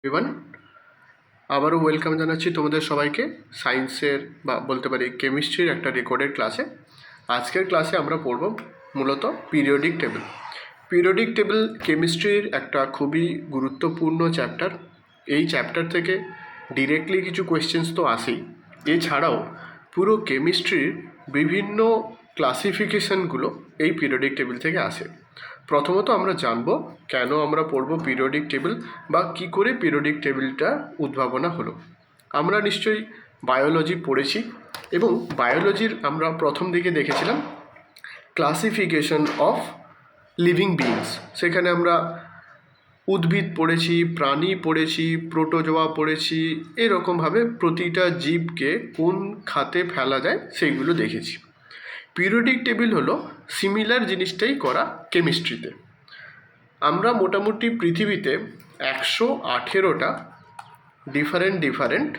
Everyone, আবারও welcome জানাচ্ছি তোমাদের সবাইকে সায়েন্সের বা বলতে পারি কেমিস্ট্রির একটা রেকর্ডেড ক্লাসে। আজকের ক্লাসে আমরা পড়ব মূলত পিরিয়ডিক টেবিল। পিরিয়ডিক টেবিল কেমিস্ট্রির একটা খুবই গুরুত্বপূর্ণ চ্যাপ্টার। এই চ্যাপ্টার থেকে ডিরেক্টলি কিছু কোয়েশ্চেন্স তো আসেই, এছাড়াও পুরো কেমিস্ট্রির বিভিন্ন ক্লাসিফিকেশনগুলো এই পিরিয়ডিক টেবিল থেকে আসে। প্রথমত আমরা জানব কেন আমরা পড়ব পিরিয়ডিক টেবিল বা কী করে পিরিয়ডিক টেবিলটা উদ্ভাবনা হলো। আমরা নিশ্চয়ই বায়োলজি পড়েছি এবং বায়োলজির আমরা প্রথম দিকে দেখেছিলাম ক্লাসিফিকেশন অফ লিভিং বিইংস। সেখানে আমরা উদ্ভিদ পড়েছি, প্রাণী পড়েছি, প্রোটোজোয়া পড়েছি, এরকমভাবে প্রতিটা জীবকে কোন খাতে ফেলা যায় সেইগুলো দেখেছি। পিরিয়ডিক টেবিল হলো সিমিলার জিনিসটাই করা কেমিস্ট্রিতে। আমরা মোটামুটি পৃথিবীতে 118টা ডিফারেন্ট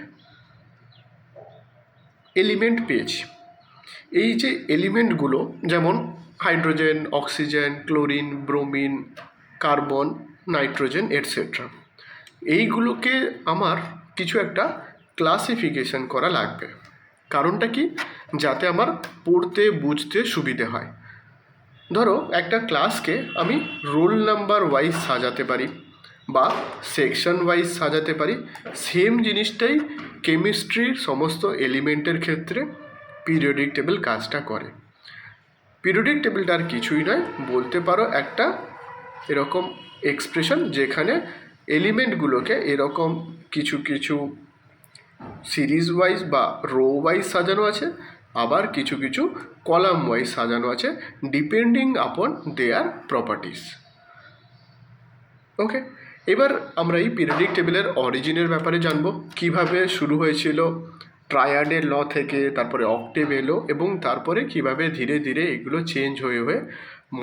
এলিমেন্ট পেয়েছি। এই যে এলিমেন্টগুলো যেমন hydrogen, oxygen, chlorine, bromine, carbon, nitrogen etcetera, এইগুলোকে আমার কিছু একটা ক্লাসিফিকেশন করা লাগবে। কারণটা কি? যাতে আমার পড়তে বুঝতে সুবিধে হয়। ধরো একটা ক্লাসকে আমি রোল নাম্বার ওয়াইজ সাজাতে পারি বা সেকশন ওয়াইজ সাজাতে পারি। সেম জিনিসটাই কেমিস্ট্রির সমস্ত এলিমেন্টের ক্ষেত্রে পিরিয়ডিক টেবিল কাজটা করে। পিরিয়ডিক টেবিলটা আর কিছুই নয়, বলতে পারো একটা এরকম এক্সপ্রেশন যেখানে এলিমেন্টগুলোকে এরকম কিছু কিছু সিরিজ ওয়াইজ বা রো ওয়াইজ সাজানো আছে, আবার কিছু কিছু কলাম ওয়াইজ সাজানো আছে ডিপেন্ডিং আপন দেয়ার প্রপার্টিস। ওকে, এবার আমরা এই পিরিয়ডিক টেবিলের অরিজিনের ব্যাপারে জানবো, কিভাবে শুরু হয়েছিল ট্রায়াডের ল থেকে, তারপরে অক্টেভ এলো এবং তারপরে কিভাবে ধীরে ধীরে এগুলো চেঞ্জ হয়ে হয়ে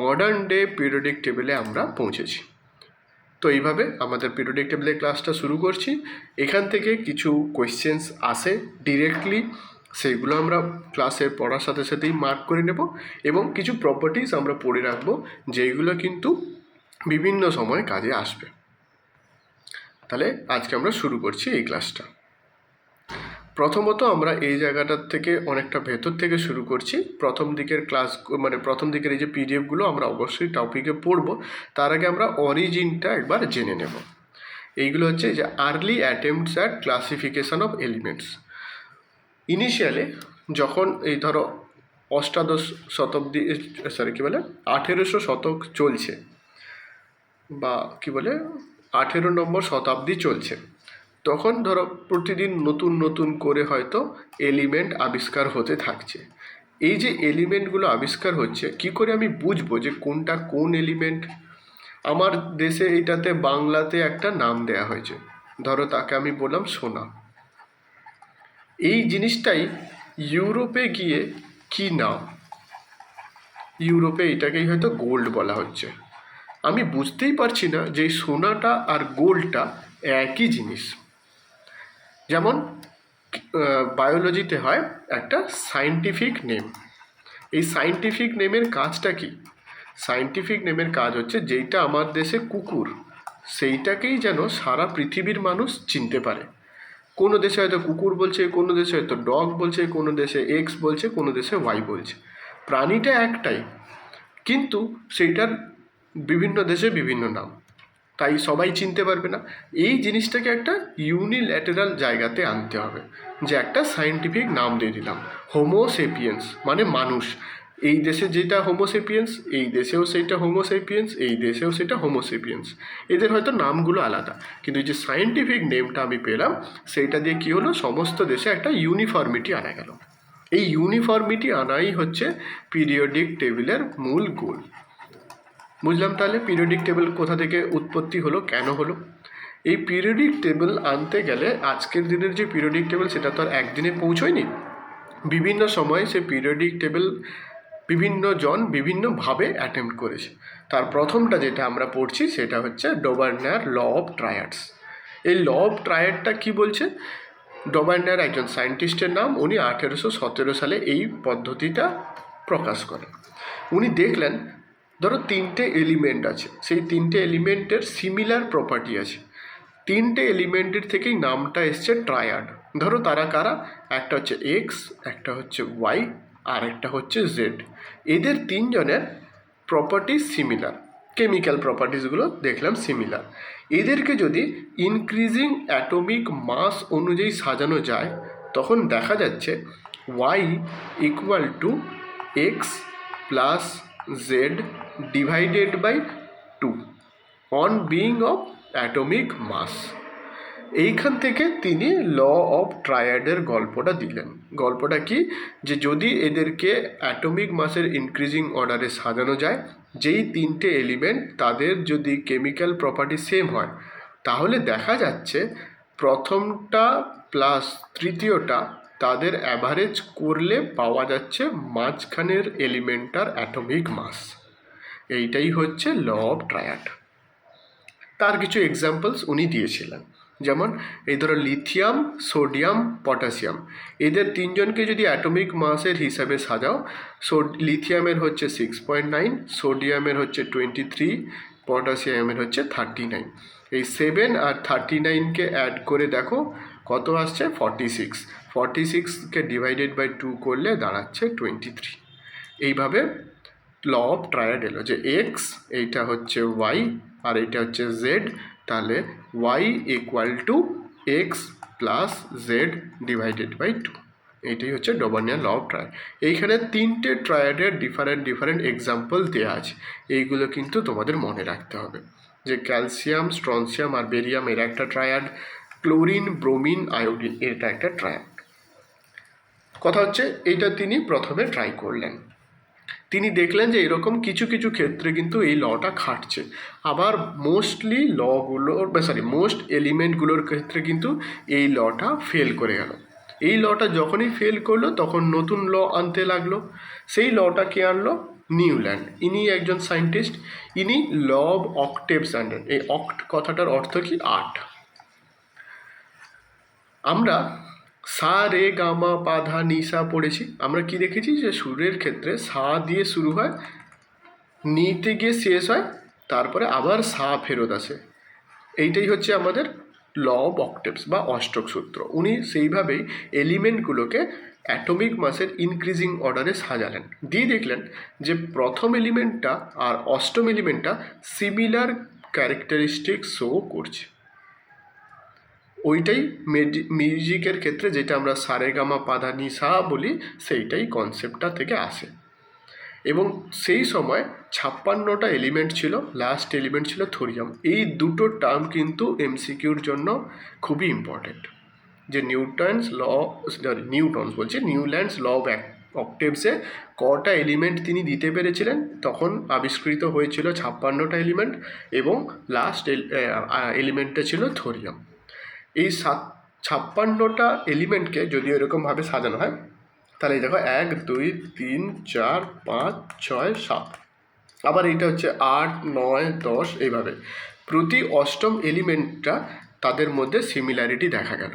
মডার্ন ডে পিরিয়ডিক টেবিলে আমরা পৌঁছেছি। তো এইভাবে আমাদের পিরিয়ডিক টেবিলের ক্লাসটা শুরু করছি। এখান থেকে কিছু কোয়েশ্চেন্স আসে ডিরেক্টলি, সেইগুলো আমরা ক্লাসে পড়ার সাথে সাথেই মার্ক করে নেব এবং কিছু প্রপার্টিস আমরা পড়ে রাখবো যেইগুলো কিন্তু বিভিন্ন সময় কাজে আসবে। তাহলে আজকে আমরা শুরু করছি এই ক্লাসটা। প্রথমত আমরা এই জায়গাটার থেকে অনেকটা ভেতর থেকে শুরু করছি। প্রথম দিকের ক্লাস প্রথম দিকের এই যে পিডিএফগুলো আমরা অবশ্যই টপিকে পড়বো, তার আগে আমরা অরিজিনটা একবার জেনে নেব। এইগুলো হচ্ছে যে early attempts at classification of elements. ইনিশিয়ালে যখন এই ধরো অষ্টাদশ শতাব্দী 1800 শতক চলছে বা 18 নম্বর শতাব্দী চলছে, তখন ধরো প্রতিদিন নতুন নতুন করে হয়তো এলিমেন্ট আবিষ্কার হতে থাকছে। এই যে এলিমেন্টগুলো আবিষ্কার হচ্ছে, কি করে আমি বুঝবো যে কোনটা কোন এলিমেন্ট? আমার দেশে এইটাতে বাংলাতে একটা নাম দেয়া হয়েছে, ধরো তাকে আমি বললাম সোনা। এই জিনিসটাই ইউরোপে গিয়ে কি নাম? ইউরোপে এটাকেই হয়তো গোল্ড বলা হচ্ছে। আমি বুঝতেই পারছি না যে সোনাটা আর গোল্ডটা একই জিনিস। যেমন বায়োলজিতে হয় একটা সায়েন্টিফিক নেম। এই সায়েন্টিফিক নেমের কাজটা কি? সায়েন্টিফিক নেমের কাজ হচ্ছে যেইটা আমার দেশে কুকুর, সেইটাকেই যেন সারা পৃথিবীর মানুষ চিনতে পারে। কোনো দেশে হয়তো কুকুর বলছে, কোনো দেশে হয়তো ডগ বলছে, কোনো দেশে এক্স বলছে, কোনো দেশে ওয়াই বলছে। প্রাণীটা একটাই, কিন্তু সেইটার বিভিন্ন দেশে বিভিন্ন নাম, তাই সবাই চিনতে পারবে না। এই জিনিসটাকে একটা ইউনিল্যাটারাল জায়গাতে আনতে হবে, যে একটা সায়েন্টিফিক নাম দিয়ে দিলাম হোমোসেপিয়েন্স, মানে মানুষ। এই দেশে যেটা হোমোসেপিয়েন্স, এই দেশেও সেইটা হোমোসেপিয়েন্স, এই দেশেও সেটা হোমোসেপিয়েন্স। এদের হয়তো নামগুলো আলাদা, কিন্তু এই যে সায়েন্টিফিক নেমটা আমি পেলাম, সেইটা দিয়ে কী হলো, সমস্ত দেশে একটা ইউনিফর্মিটি আনা গেল। এই ইউনিফর্মিটি আনাই হচ্ছে পিরিয়ডিক টেবিলের মূল গোল। বুঝলাম তাহলে পিরিয়ডিক টেবিল কোথা থেকে উৎপত্তি হলো, কেন হলো। এই পিরিয়ডিক টেবিল আনতে গেলে আজকের দিনের যে পিরিয়ডিক টেবিল, সেটা তো আর একদিনে পৌঁছয়নি। বিভিন্ন সময়ে সে পিরিয়ডিক টেবিল বিভিন্ন জন বিভিন্নভাবে অ্যাটেম্প্ট করেছে। তার প্রথমটা যেটা আমরা পড়ছি সেটা হচ্ছে ডবার্নার ল অফ ট্রায়াডস। এই ল অফ ট্রায়াডটা কী বলছে? ডবার্নার একজন সায়েন্টিস্টের নাম, উনি 1817 সালে এই পদ্ধতিটা প্রকাশ করেন। উনি দেখলেন ধরো 3টে এলিমেন্ট আছে, সেই 3টে এলিমেন্টের সিমিলার প্রপার্টি আছে। তিনটে এলিমেন্টের থেকেই নামটা এসছে ট্রায়াড। ধরো তারা কারা, একটা হচ্ছে এক্স, একটা হচ্ছে ওয়াই, আর একটা হচ্ছে জেড। এদের তিনজনের প্রপার্টিজ সিমিলার, কেমিক্যাল প্রপার্টিসগুলো দেখলাম সিমিলার। এদেরকে যদি ইনক্রিজিং অ্যাটমিক মাস অনুযায়ী সাজানো যায় তখন দেখা যাচ্ছে Y equal to X plus Z divided by 2 on being of atomic mass. এইখান থেকে তিনি ল অফ ট্রায়াডের গল্পটা দিলেন। গল্পটা কি, যে যদি এদেরকে অ্যাটমিক মাসের ইনক্রিজিং অর্ডারে সাজানো যায়, যেই তিনটে এলিমেন্ট তাদের যদি কেমিক্যাল প্রপার্টি সেম হয়, তাহলে দেখা যাচ্ছে প্রথমটা প্লাস তৃতীয়টা তাদের অ্যাভারেজ করলে পাওয়া যাচ্ছে মাঝখানের এলিমেন্টটার অ্যাটমিক মাস। এইটাই হচ্ছে ল অফ ট্রায়াড। তার কিছু এক্সাম্পলস উনি দিয়েছিলেন, যেমন এই ধরো লিথিয়াম, সোডিয়াম, পটাশিয়াম, এদের তিনজনকে যদি অ্যাটমিক মাসের হিসাবে সাজাও, লিথিয়ামের হচ্ছে 6.9, সোডিয়ামের হচ্ছে 23, পটাশিয়ামের হচ্ছে 39। এই 7 আর 39কে অ্যাড করে দেখো কত আসছে, 46। 46কে ডিভাইডেড বাই 2 করলে দাঁড়াচ্ছে 23। এইভাবে ল অফ ট্রায়াড এলো যে এক্স, এইটা হচ্ছে ওয়াই, আর এইটা হচ্ছে জেড, তাহলে Y equal to X plus Z divided by 2। এইটাই হচ্ছে ডোবার্নিয়ান ল অফ ট্রায়াড। এইখানে তিনটে ট্রায়াডের ডিফারেন্ট এক্সাম্পল দেওয়া আছে, এইগুলো কিন্তু তোমাদের মনে রাখতে হবে, যে ক্যালসিয়াম, স্ট্রনসিয়াম আর বেরিয়াম এর একটা ট্রায়াড, ক্লোরিন, ব্রোমিন, আয়োডিন এটা একটা ট্রায়াড। কথা হচ্ছে এইটা তিনি প্রথমে ট্রাই করলেন, তিনি দেখলেন যে এরকম কিছু কিছু ক্ষেত্রে কিন্তু এই লটা খাটছে, আবার মোস্টলি মোস্ট এলিমেন্টগুলোর ক্ষেত্রে কিন্তু এই লটা ফেল করে গেল। এই লটা যখনই ফেল করলো তখন নতুন ল আনতে লাগলো। সেই লটা কে আনলো, নিউল্যান্ড। ইনি একজন সায়েন্টিস্ট, ইনি ল অফ অক্টেভস আনলেন। এই অক্ট কথাটার অর্থ কি, 8। আমরা সা রে গামা পা ধা নি সা পড়েছি, আমরা কি দেখেছি যে সুরের ক্ষেত্রে সা দিয়ে শুরু হয়, নিতে গিয়ে শেষ হয়, তারপরে আবার সা ফেরত আসে। এইটাই হচ্ছে আমাদের ল অফ অক্টেভস বা অষ্টক সূত্র। উনি সেইভাবেই এলিমেন্টগুলোকে অ্যাটমিক মাসের ইনক্রিজিং অর্ডারে সাজালেন, দিয়ে দেখলেন যে প্রথম এলিমেন্টটা আর অষ্টম এলিমেন্টটা সিমিলার ক্যারেক্টারিস্টিক শো করছে। ওইটাই মিউজিকের ক্ষেত্রে যেটা আমরা সারেগামা পাধা নি সা বলি, সেইটাই কনসেপ্টটা থেকে আসে। এবং সেই সময় 56টা এলিমেন্ট ছিল, লাস্ট এলিমেন্ট ছিল থোরিয়াম। এই দুটো টার্ম কিন্তু এমসিকিউর জন্য খুবই ইম্পর্টেন্ট, যে নিউল্যান্ডস ল অফ অক্টেভসে কটা এলিমেন্ট তিনি দিতে পেরেছিলেন, তখন আবিষ্কৃত হয়েছিল 56টা এলিমেন্ট, এবং লাস্ট এলিমেন্টটা ছিল থোরিয়াম। এই 56টা এলিমেন্টকে যদি এরকমভাবে সাজানো হয়, তাহলে এই দেখো 1 2 3 4 5 6 7, আবার এইটা হচ্ছে 8 9 10, এইভাবে প্রতি অষ্টম এলিমেন্টটা তাদের মধ্যে সিমিলারিটি দেখা গেল।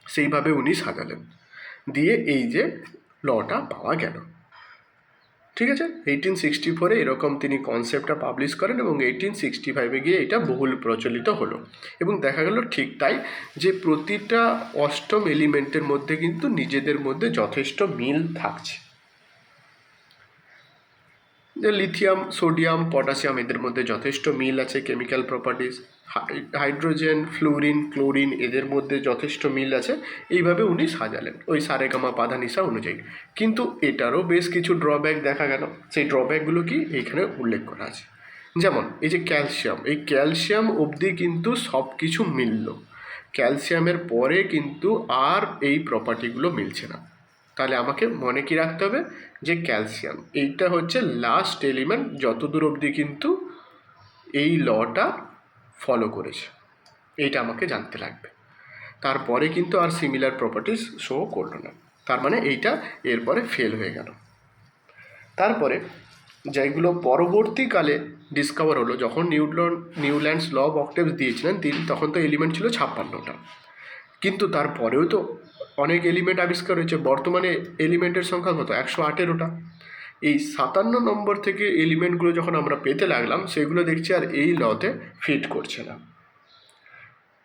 সেইভাবে উনি সাজালেন, দিয়ে এই যে লটা পাওয়া গেল। ঠিক আছে, 1864 এরকম তিনি কনসেপ্টটা পাবলিশ করেন, এবং 1865 গিয়ে এটা বহুল প্রচলিত হলো। এবং দেখা গেল ঠিক তাই, যে প্রতিটা অষ্টম এলিমেন্টের মধ্যে কিন্তু নিজেদের মধ্যে যথেষ্ট মিল থাকছে। যে লিথিয়াম, সোডিয়াম, পটাশিয়াম এদের মধ্যে যথেষ্ট মিল আছে chemical properties, hydrogen, fluorine, chlorine এদের মধ্যে যথেষ্ট মিল আছে। এইভাবে উনি সাজালেন ওই সারেগামা পাধানিসা অনুযায়ী। কিন্তু এটারও বেশ কিছু ড্রব্যাক দেখা গেল। সেই ড্রব্যাকগুলো কি এইখানে উল্লেখ করা আছে। যেমন এই যে ক্যালসিয়াম, এই ক্যালসিয়াম অবধি কিন্তু সব কিছু মিলল, ক্যালসিয়ামের পরে কিন্তু আর এই প্রপার্টিগুলো মিলছে না। তাহলে আমাকে মনে কি রাখতে হবে, যে ক্যালসিয়াম এইটা হচ্ছে লাস্ট এলিমেন্ট যতদূর অবধি কিন্তু এই লটা ফলো করেছে, এইটা আমাকে জানতে লাগবে। তারপরে কিন্তু আর সিমিলার প্রপার্টিস শো করলো না, তার মানে এইটা এরপরে ফেল হয়ে গেল। তারপরে যেগুলো পরবর্তীকালে ডিসকভার হলো, যখন নিউল্যান্ডস ল অফ অক্টেভস দিয়েছিলেন তিনি, তখন তো এলিমেন্ট ছিল 56টা, কিন্তু তারপরেও তো অনেক এলিমেন্ট আবিষ্কার হয়েছে। বর্তমানে এলিমেন্টের সংখ্যা কত, 118টা। এই 57 নম্বর থেকে এলিমেন্টগুলো যখন আমরা পেতে লাগলাম, সেগুলো দেখছি আর এই লতে ফিট করছে না।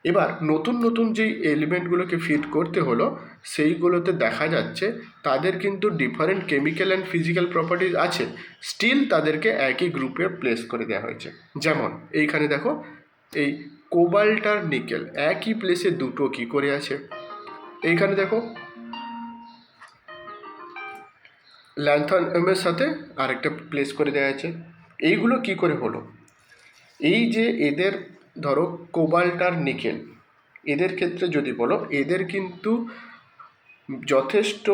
এবার নতুন নতুন যেই এলিমেন্টগুলোকে ফিট করতে হলো সেইগুলোতে দেখা যাচ্ছে তাদের কিন্তু different chemical and physical properties আছে, স্টিল তাদেরকে একই গ্রুপে প্লেস করে দেওয়া হয়েছে। যেমন এইখানে দেখো এই কোবাল্ট আর নিকেল একই প্লেসে দুটো কি করে আছে, এইখানে দেখো ল্যান্থানিয়ামের সাথে আরেকটা প্লেস করে দেওয়া আছে। এইগুলো কি করে হলো? এই যে এদের ধরো কোবাল্ট আর নিকেল, এদের ক্ষেত্রে যদি বলো এদের কিন্তু যথেষ্ট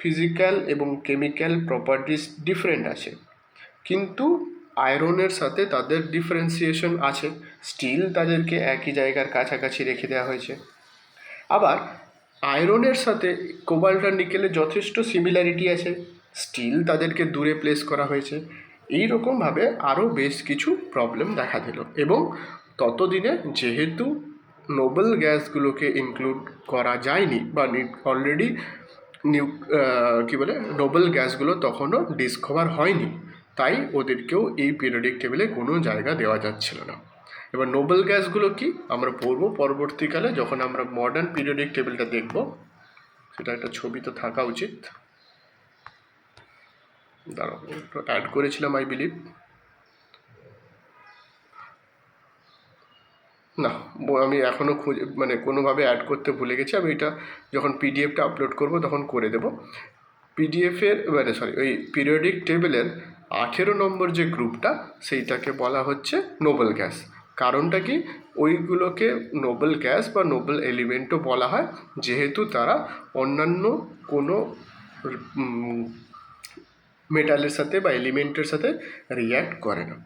ফিজিক্যাল এবং কেমিক্যাল প্রপার্টিস ডিফারেন্ট আছে, কিন্তু আয়রনের সাথে তাদের ডিফারেন্সিয়েশন আছে, স্টিল তাদেরকে একই জায়গার কাছাকাছি রেখে দেওয়া হয়েছে। আবার আয়রনের সাথে কোবাল্ট আর নিকেলের যথেষ্ট সিমিলারিটি আছে, স্টিল তাদেরকে দূরে প্লেস করা হয়েছে। এই রকমভাবে আরও বেশ কিছু প্রবলেম দেখা দিল। এবং ততদিনে যেহেতু নোবেল গ্যাসগুলোকে ইনক্লুড করা যায়নি বা অলরেডি কী বলে নোবেল গ্যাসগুলো তখনও ডিসকভার হয়নি, তাই ওদেরকেও এই পিরিয়ডিক টেবিলে কোনো জায়গা দেওয়া যাচ্ছিল না। এবার নোবেল গ্যাসগুলো কি আমরা পড়বো পরবর্তীকালে, যখন আমরা মডার্ন পিরিয়ডিক টেবিলটা দেখব। সেটা একটা ছবি তো থাকা উচিত, দাঁড়াও একটু অ্যাড করেছিলাম আই বিলিভ, না আমি এখনও মানে কোনোভাবে অ্যাড করতে ভুলে গেছি। আমি এটা যখন পিডিএফটা আপলোড করব তখন করে দেব। পিডিএফের মানে ওই পিরিয়ডিক টেবিলের 18 নম্বর যে গ্রুপটা সেইটাকে বলা হচ্ছে নোবেল গ্যাস। কারণটা কি, ওইগুলোকে নোবেল গ্যাস বা নোবেল এলিমেন্টও বলা হয়, যেহেতু তারা অন্যান্য কোনো মেটালের সাথে বা এলিমেন্টের সাথে রিয়্যাক্ট করে না।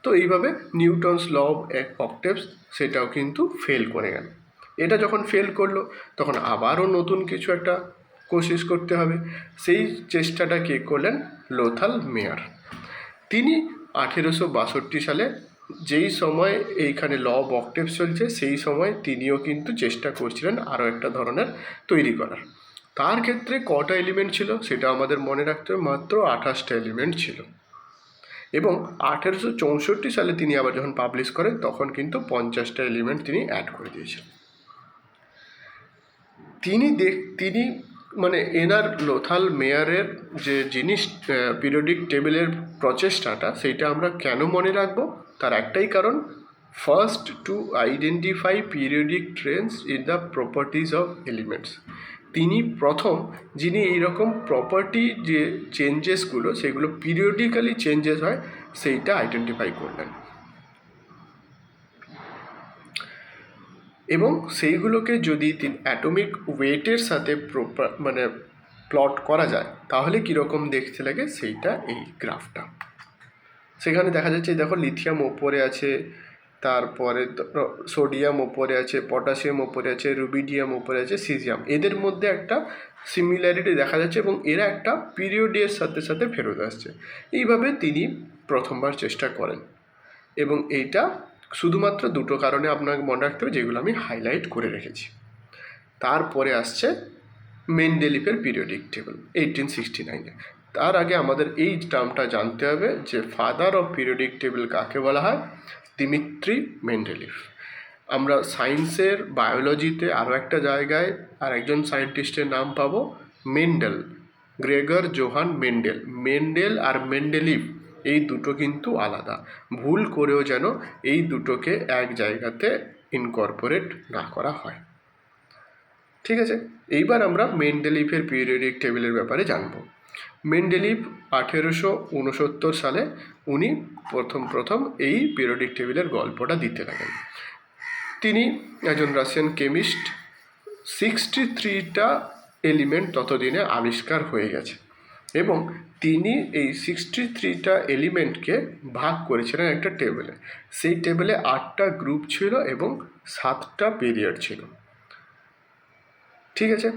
তো এইভাবে নিউটনস ল অফ অক্টেভস সেটাও কিন্তু ফেল করে গেল। এটা যখন ফেল করলো তখন আবারও নতুন কিছু একটা কোশিশ করতে হবে। সেই চেষ্টাটা কে করলেন? লোথাল মেয়ার। তিনি 1862 সালে, যেই সময় এইখানে ল অফ অক্টেভস চলছে, সেই সময় তিনিও কিন্তু চেষ্টা করছিলেন আরও একটা ধরনের তৈরি করার। তার ক্ষেত্রে কটা এলিমেন্ট ছিল সেটা আমাদের মনে রাখতে হবে, মাত্র 28টা এলিমেন্ট ছিল। এবং 1864 সালে তিনি আবার যখন পাবলিশ করেন তখন কিন্তু 50টা এলিমেন্ট তিনি অ্যাড করে দিয়েছেন। তিনি মানে এনার লোথাল মেয়ারের যে জিনিস পিরিয়ডিক টেবিলের প্রচেষ্টাটা, সেইটা আমরা কেন মনে রাখবো? তার একটাই কারণ, first to identify periodic Trends in the properties of elements. তিনি প্রথম যিনি এইরকম প্রপার্টি যে চেঞ্জেসগুলো সেগুলো পিরিয়ডিক্যালি চেঞ্জেস হয় সেইটা আইডেন্টিফাই করলেন। এবং সেইগুলোকে যদি অ্যাটমিক ওয়েটের সাথে মানে প্লট করা যায় তাহলে কীরকম দেখতে লাগে সেইটা এই গ্রাফটা। সেখানে দেখা যাচ্ছে দেখো লিথিয়াম ওপরে আছে, তারপরে সোডিয়াম ওপরে আছে, পটাশিয়াম ওপরে আছে, রুবিডিয়াম ওপরে আছে, সিজিয়াম, এদের মধ্যে একটা সিমিলারিটি দেখা যাচ্ছে এবং এরা একটা পিরিয়ডের সাথে সাথে ফেরত আসছে। এইভাবে তিনি প্রথমবার চেষ্টা করেন এবং এইটা শুধুমাত্র দুটো কারণে আপনাকে মনে রাখতে হবে, যেগুলো আমি হাইলাইট করে রেখেছি। তারপরে আসছে মেন্ডেলিফের পিরিয়ডিক টেবিল 1869-এ। তার আগে আমাদের এই টার্মটা জানতে হবে যে ফাদার অফ পিরিয়ডিক টেবিল কাকে বলা হয়? Dmitri Mendeleev. আমরা সায়েন্সের বায়োলজিতে আরও একটা জায়গায় আর একজন সায়েন্টিস্টের নাম পাবো, Mendel, Gregor Johann Mendel. Mendel আর মেন্ডেলিফ এই দুটো কিন্তু আলাদা, ভুল করেও যেন এই দুটোকে এক জায়গাতে ইনকর্পোরেট না করা হয়। ঠিক আছে, এইবার আমরা মেন্ডেলিফের পিরিয়ডিক টেবিলের ব্যাপারে জানব। মেন্ডেলিফ 1869 সালে উনি প্রথম এই পিরিয়ডিক টেবিলের গল্পটা দিতে লাগেন। তিনি একজন রাশিয়ান কেমিস্ট। 63টা এলিমেন্ট ততদিনে আবিষ্কার হয়ে গেছে এবং তিনি এই 63টা এলিমেন্টকে ভাগ করেছিলেন একটা টেবিলে। সেই টেবিলে 8টা গ্রুপ ছিল এবং 7টা পিরিয়ড ছিল। ঠিক আছে,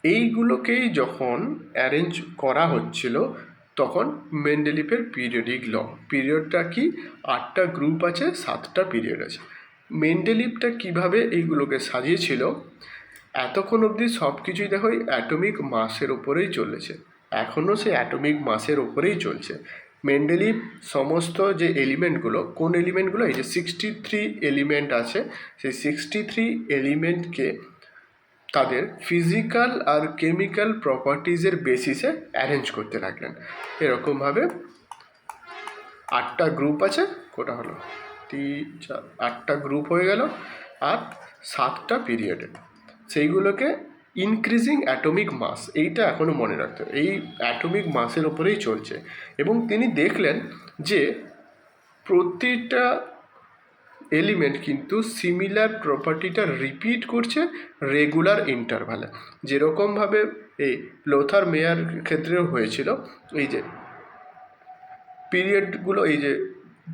এইগুলোকেই যখন অ্যারেঞ্জ করা হচ্ছিল তখন মেন্ডেলিফের পিরিয়ডিক ল, পিরিয়ডটা কি, 8টা গ্রুপ আছে, 7টা পিরিয়ড আছে। মেন্ডেলিফটা কিভাবে এইগুলোকে সাজিয়েছিল, এতক্ষণ অবধি সব কিছুই দেখো অ্যাটমিক মাসের ওপরেই চলেছে, এখনও সে অ্যাটমিক মাসের ওপরেই চলছে। মেন্ডেলিভ সমস্ত যে এলিমেন্টগুলো, কোন এলিমেন্টগুলো, এই যে 63 এলিমেন্ট আছে, সেই 63 এলিমেন্টকে তাদের ফিজিক্যাল আর কেমিক্যাল প্রপার্টিজের বেসিসে অ্যারেঞ্জ করতে লাগলেন। এরকমভাবে 8টা গ্রুপ আছে, কোটা হলো 8টা গ্রুপ হয়ে গেল, আর 7টা পিরিয়ডে, সেইগুলোকে ইনক্রিজিং অ্যাটমিক মাস, এইটা এখনও মনে রাখতে হবে, এই অ্যাটমিক মাসের ওপরেই চলছে। এবং তিনি দেখলেন যে প্রতিটা এলিমেন্ট কিন্তু সিমিলার প্রপার্টিটা রিপিট করছে রেগুলার ইন্টারভালে, যেরকমভাবে এই লোথার মেয়ার ক্ষেত্রেও হয়েছিল। এই যে পিরিয়ডগুলো, এই যে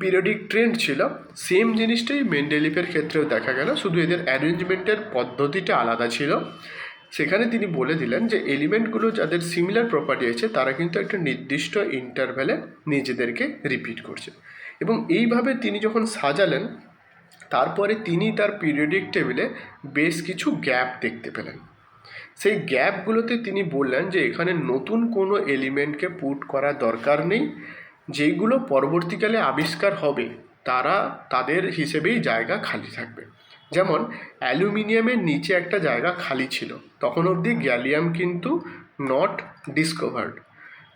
পিরিয়ডিক ট্রেন্ড ছিল, সেম জিনিসটাই মেন্ডেলিভের ক্ষেত্রেও দেখা গেল, শুধু এদের অ্যারেঞ্জমেন্টের পদ্ধতিটা আলাদা ছিল। সেখানে তিনি বলে দিলেন যে এলিমেন্টগুলো যাদের সিমিলার প্রপার্টি আছে তারা কিন্তু একটা নির্দিষ্ট ইন্টারভ্যালে নিজেদেরকে রিপিট করছে। এবং এইভাবে তিনি যখন সাজালেন, তারপরে তিনি তার পিরিয়ডিক টেবিলে বেশ কিছু গ্যাপ দেখতে পেলেন। সেই গ্যাপগুলোতে তিনি বললেন যে এখানে নতুন কোনো এলিমেন্টকে পুট করার দরকার নেই, যেইগুলো পরবর্তীকালে আবিষ্কার হবে তারা তাদের হিসেবেই জায়গা খালি থাকবে। যেমন অ্যালুমিনিয়ামের নিচে একটা জায়গা খালি ছিল, তখন অবধি গ্যালিয়াম কিন্তু নট ডিসকভার্ড।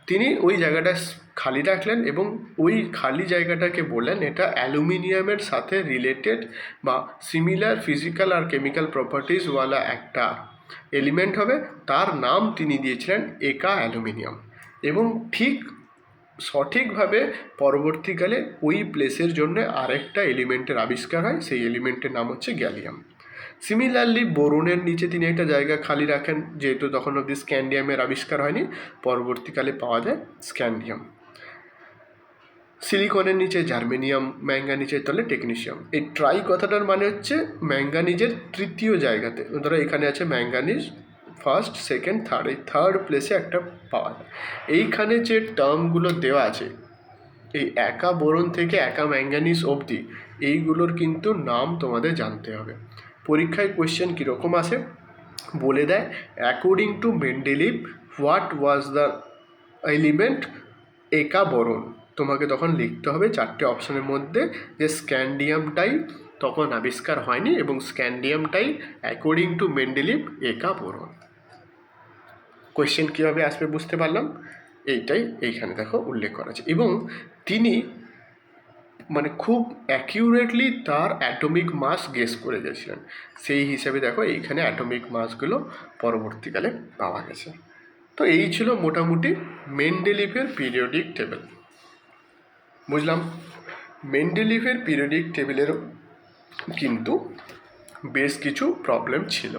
তিনি ওই জায়গাটা খালি রাখলেন এবং ওই খালি জায়গাটাকে বললেন এটা অ্যালুমিনিয়ামের সাথে রিলেটেড বা সিমিলার ফিজিক্যাল আর কেমিক্যাল প্রপার্টিসওয়ালা একটা এলিমেন্ট হবে, তার নাম তিনি দিয়েছিলেন একা অ্যালুমিনিয়াম। এবং ঠিক সঠিকভাবে পরবর্তীকালে ওই প্লেসের জন্য আরেকটা এলিমেন্টের আবিষ্কার হয়, সেই এলিমেন্টের নাম হচ্ছে গ্যালিয়াম। সিমিলারলি বোরনের নিচে তিনি একটা জায়গা খালি রাখেন, যেহেতু তখন অবধি স্ক্যান্ডিয়ামের আবিষ্কার হয়নি, পরবর্তীকালে পাওয়া যায় স্ক্যান্ডিয়াম। সিলিকনের নিচে জার্মেনিয়াম, ম্যাঙ্গানিজের তলে টেকনিশিয়াম। এই ট্রাই কথাটার মানে হচ্ছে ম্যাঙ্গানিজের তৃতীয় জায়গাতে, ধরো এখানে আছে ম্যাঙ্গানিজ ফার্স্ট, সেকেন্ড, থার্ড, এই থার্ড প্লেসে একটা পাওয়া যায়। এইখানে যে টার্মগুলো দেওয়া আছে, এই একা বোরন থেকে একা ম্যাঙ্গানিজ অবধি, এইগুলোর কিন্তু নাম তোমাদের জানতে হবে। পরীক্ষায় কোয়েশ্চেন কীরকম আসে বলে দেয়, according to Mendeleev what was the element একা বোরন। তোমাকে তখন লিখতে হবে 4টে অপশনের মধ্যে যে স্ক্যান্ডিয়ামটাই তখন আবিষ্কার হয়নি এবং স্ক্যান্ডিয়ামটাই অ্যাকর্ডিং টু মেন্ডেলিভ একা বোরন। কোয়েশ্চেন কীভাবে আসবে বুঝতে পারলাম, এইটাই এইখানে দেখো উল্লেখ করা আছে। এবং তিনি মানে খুব অ্যাকিউরেটলি তার অ্যাটমিক মাস গেস করে গেছিলেন, সেই হিসাবে দেখো এইখানে অ্যাটমিক মাসগুলো পরবর্তীকালে পাওয়া গেছে। তো এই ছিল মোটামুটি মেন্ডেলিভের পিরিয়ডিক টেবিল। বুঝলাম মেন্ডেলিভের পিরিয়ডিক টেবিলেরও কিন্তু বেশ কিছু প্রবলেম ছিল,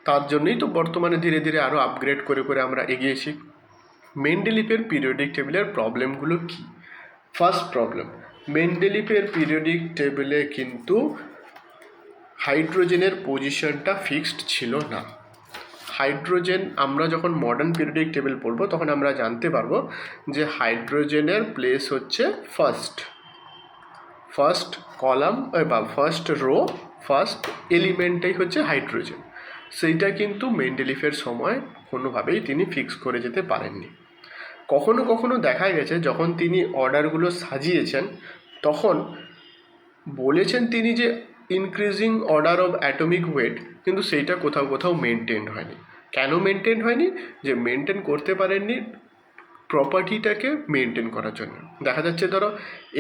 তার জন্যই তো বর্তমানে ধীরে ধীরে আরও আপগ্রেড করে করে আমরা এগিয়েছি। মেন্ডেলিভের পিরিয়ডিক টেবিলের প্রবলেমগুলো কী? ফার্স্ট প্রবলেম, মেন্ডেলিভের পিরিয়ডিক টেবিলে কিন্তু হাইড্রোজেনের পজিশনটা ফিক্সড ছিল না। হাইড্রোজেন, আমরা যখন মডার্ন পিরিয়ডিক টেবিল পড়বো তখন আমরা জানতে পারবো যে হাইড্রোজেনের প্লেস হচ্ছে ফার্স্ট কলাম বা ফার্স্ট রো, ফার্স্ট এলিমেন্টটাই হচ্ছে হাইড্রোজেন। সেইটা কিন্তু মেন্ডেলিভের সময় কোনোভাবেই তিনি ফিক্স করে যেতে পারেননি। কখনো কখনো দেখা গেছে যখন তিনি অর্ডারগুলো সাজিয়েছেন তখন বলেছেন তিনি যে increasing order of atomic weight, কিন্তু সেইটা কোথাও কোথাও মেনটেন হয়নি। কেন মেনটেন হয়নি? যে মেনটেন করতে পারেননি প্রপার্টিটাকে মেনটেন করার জন্য। দেখা যাচ্ছে ধরো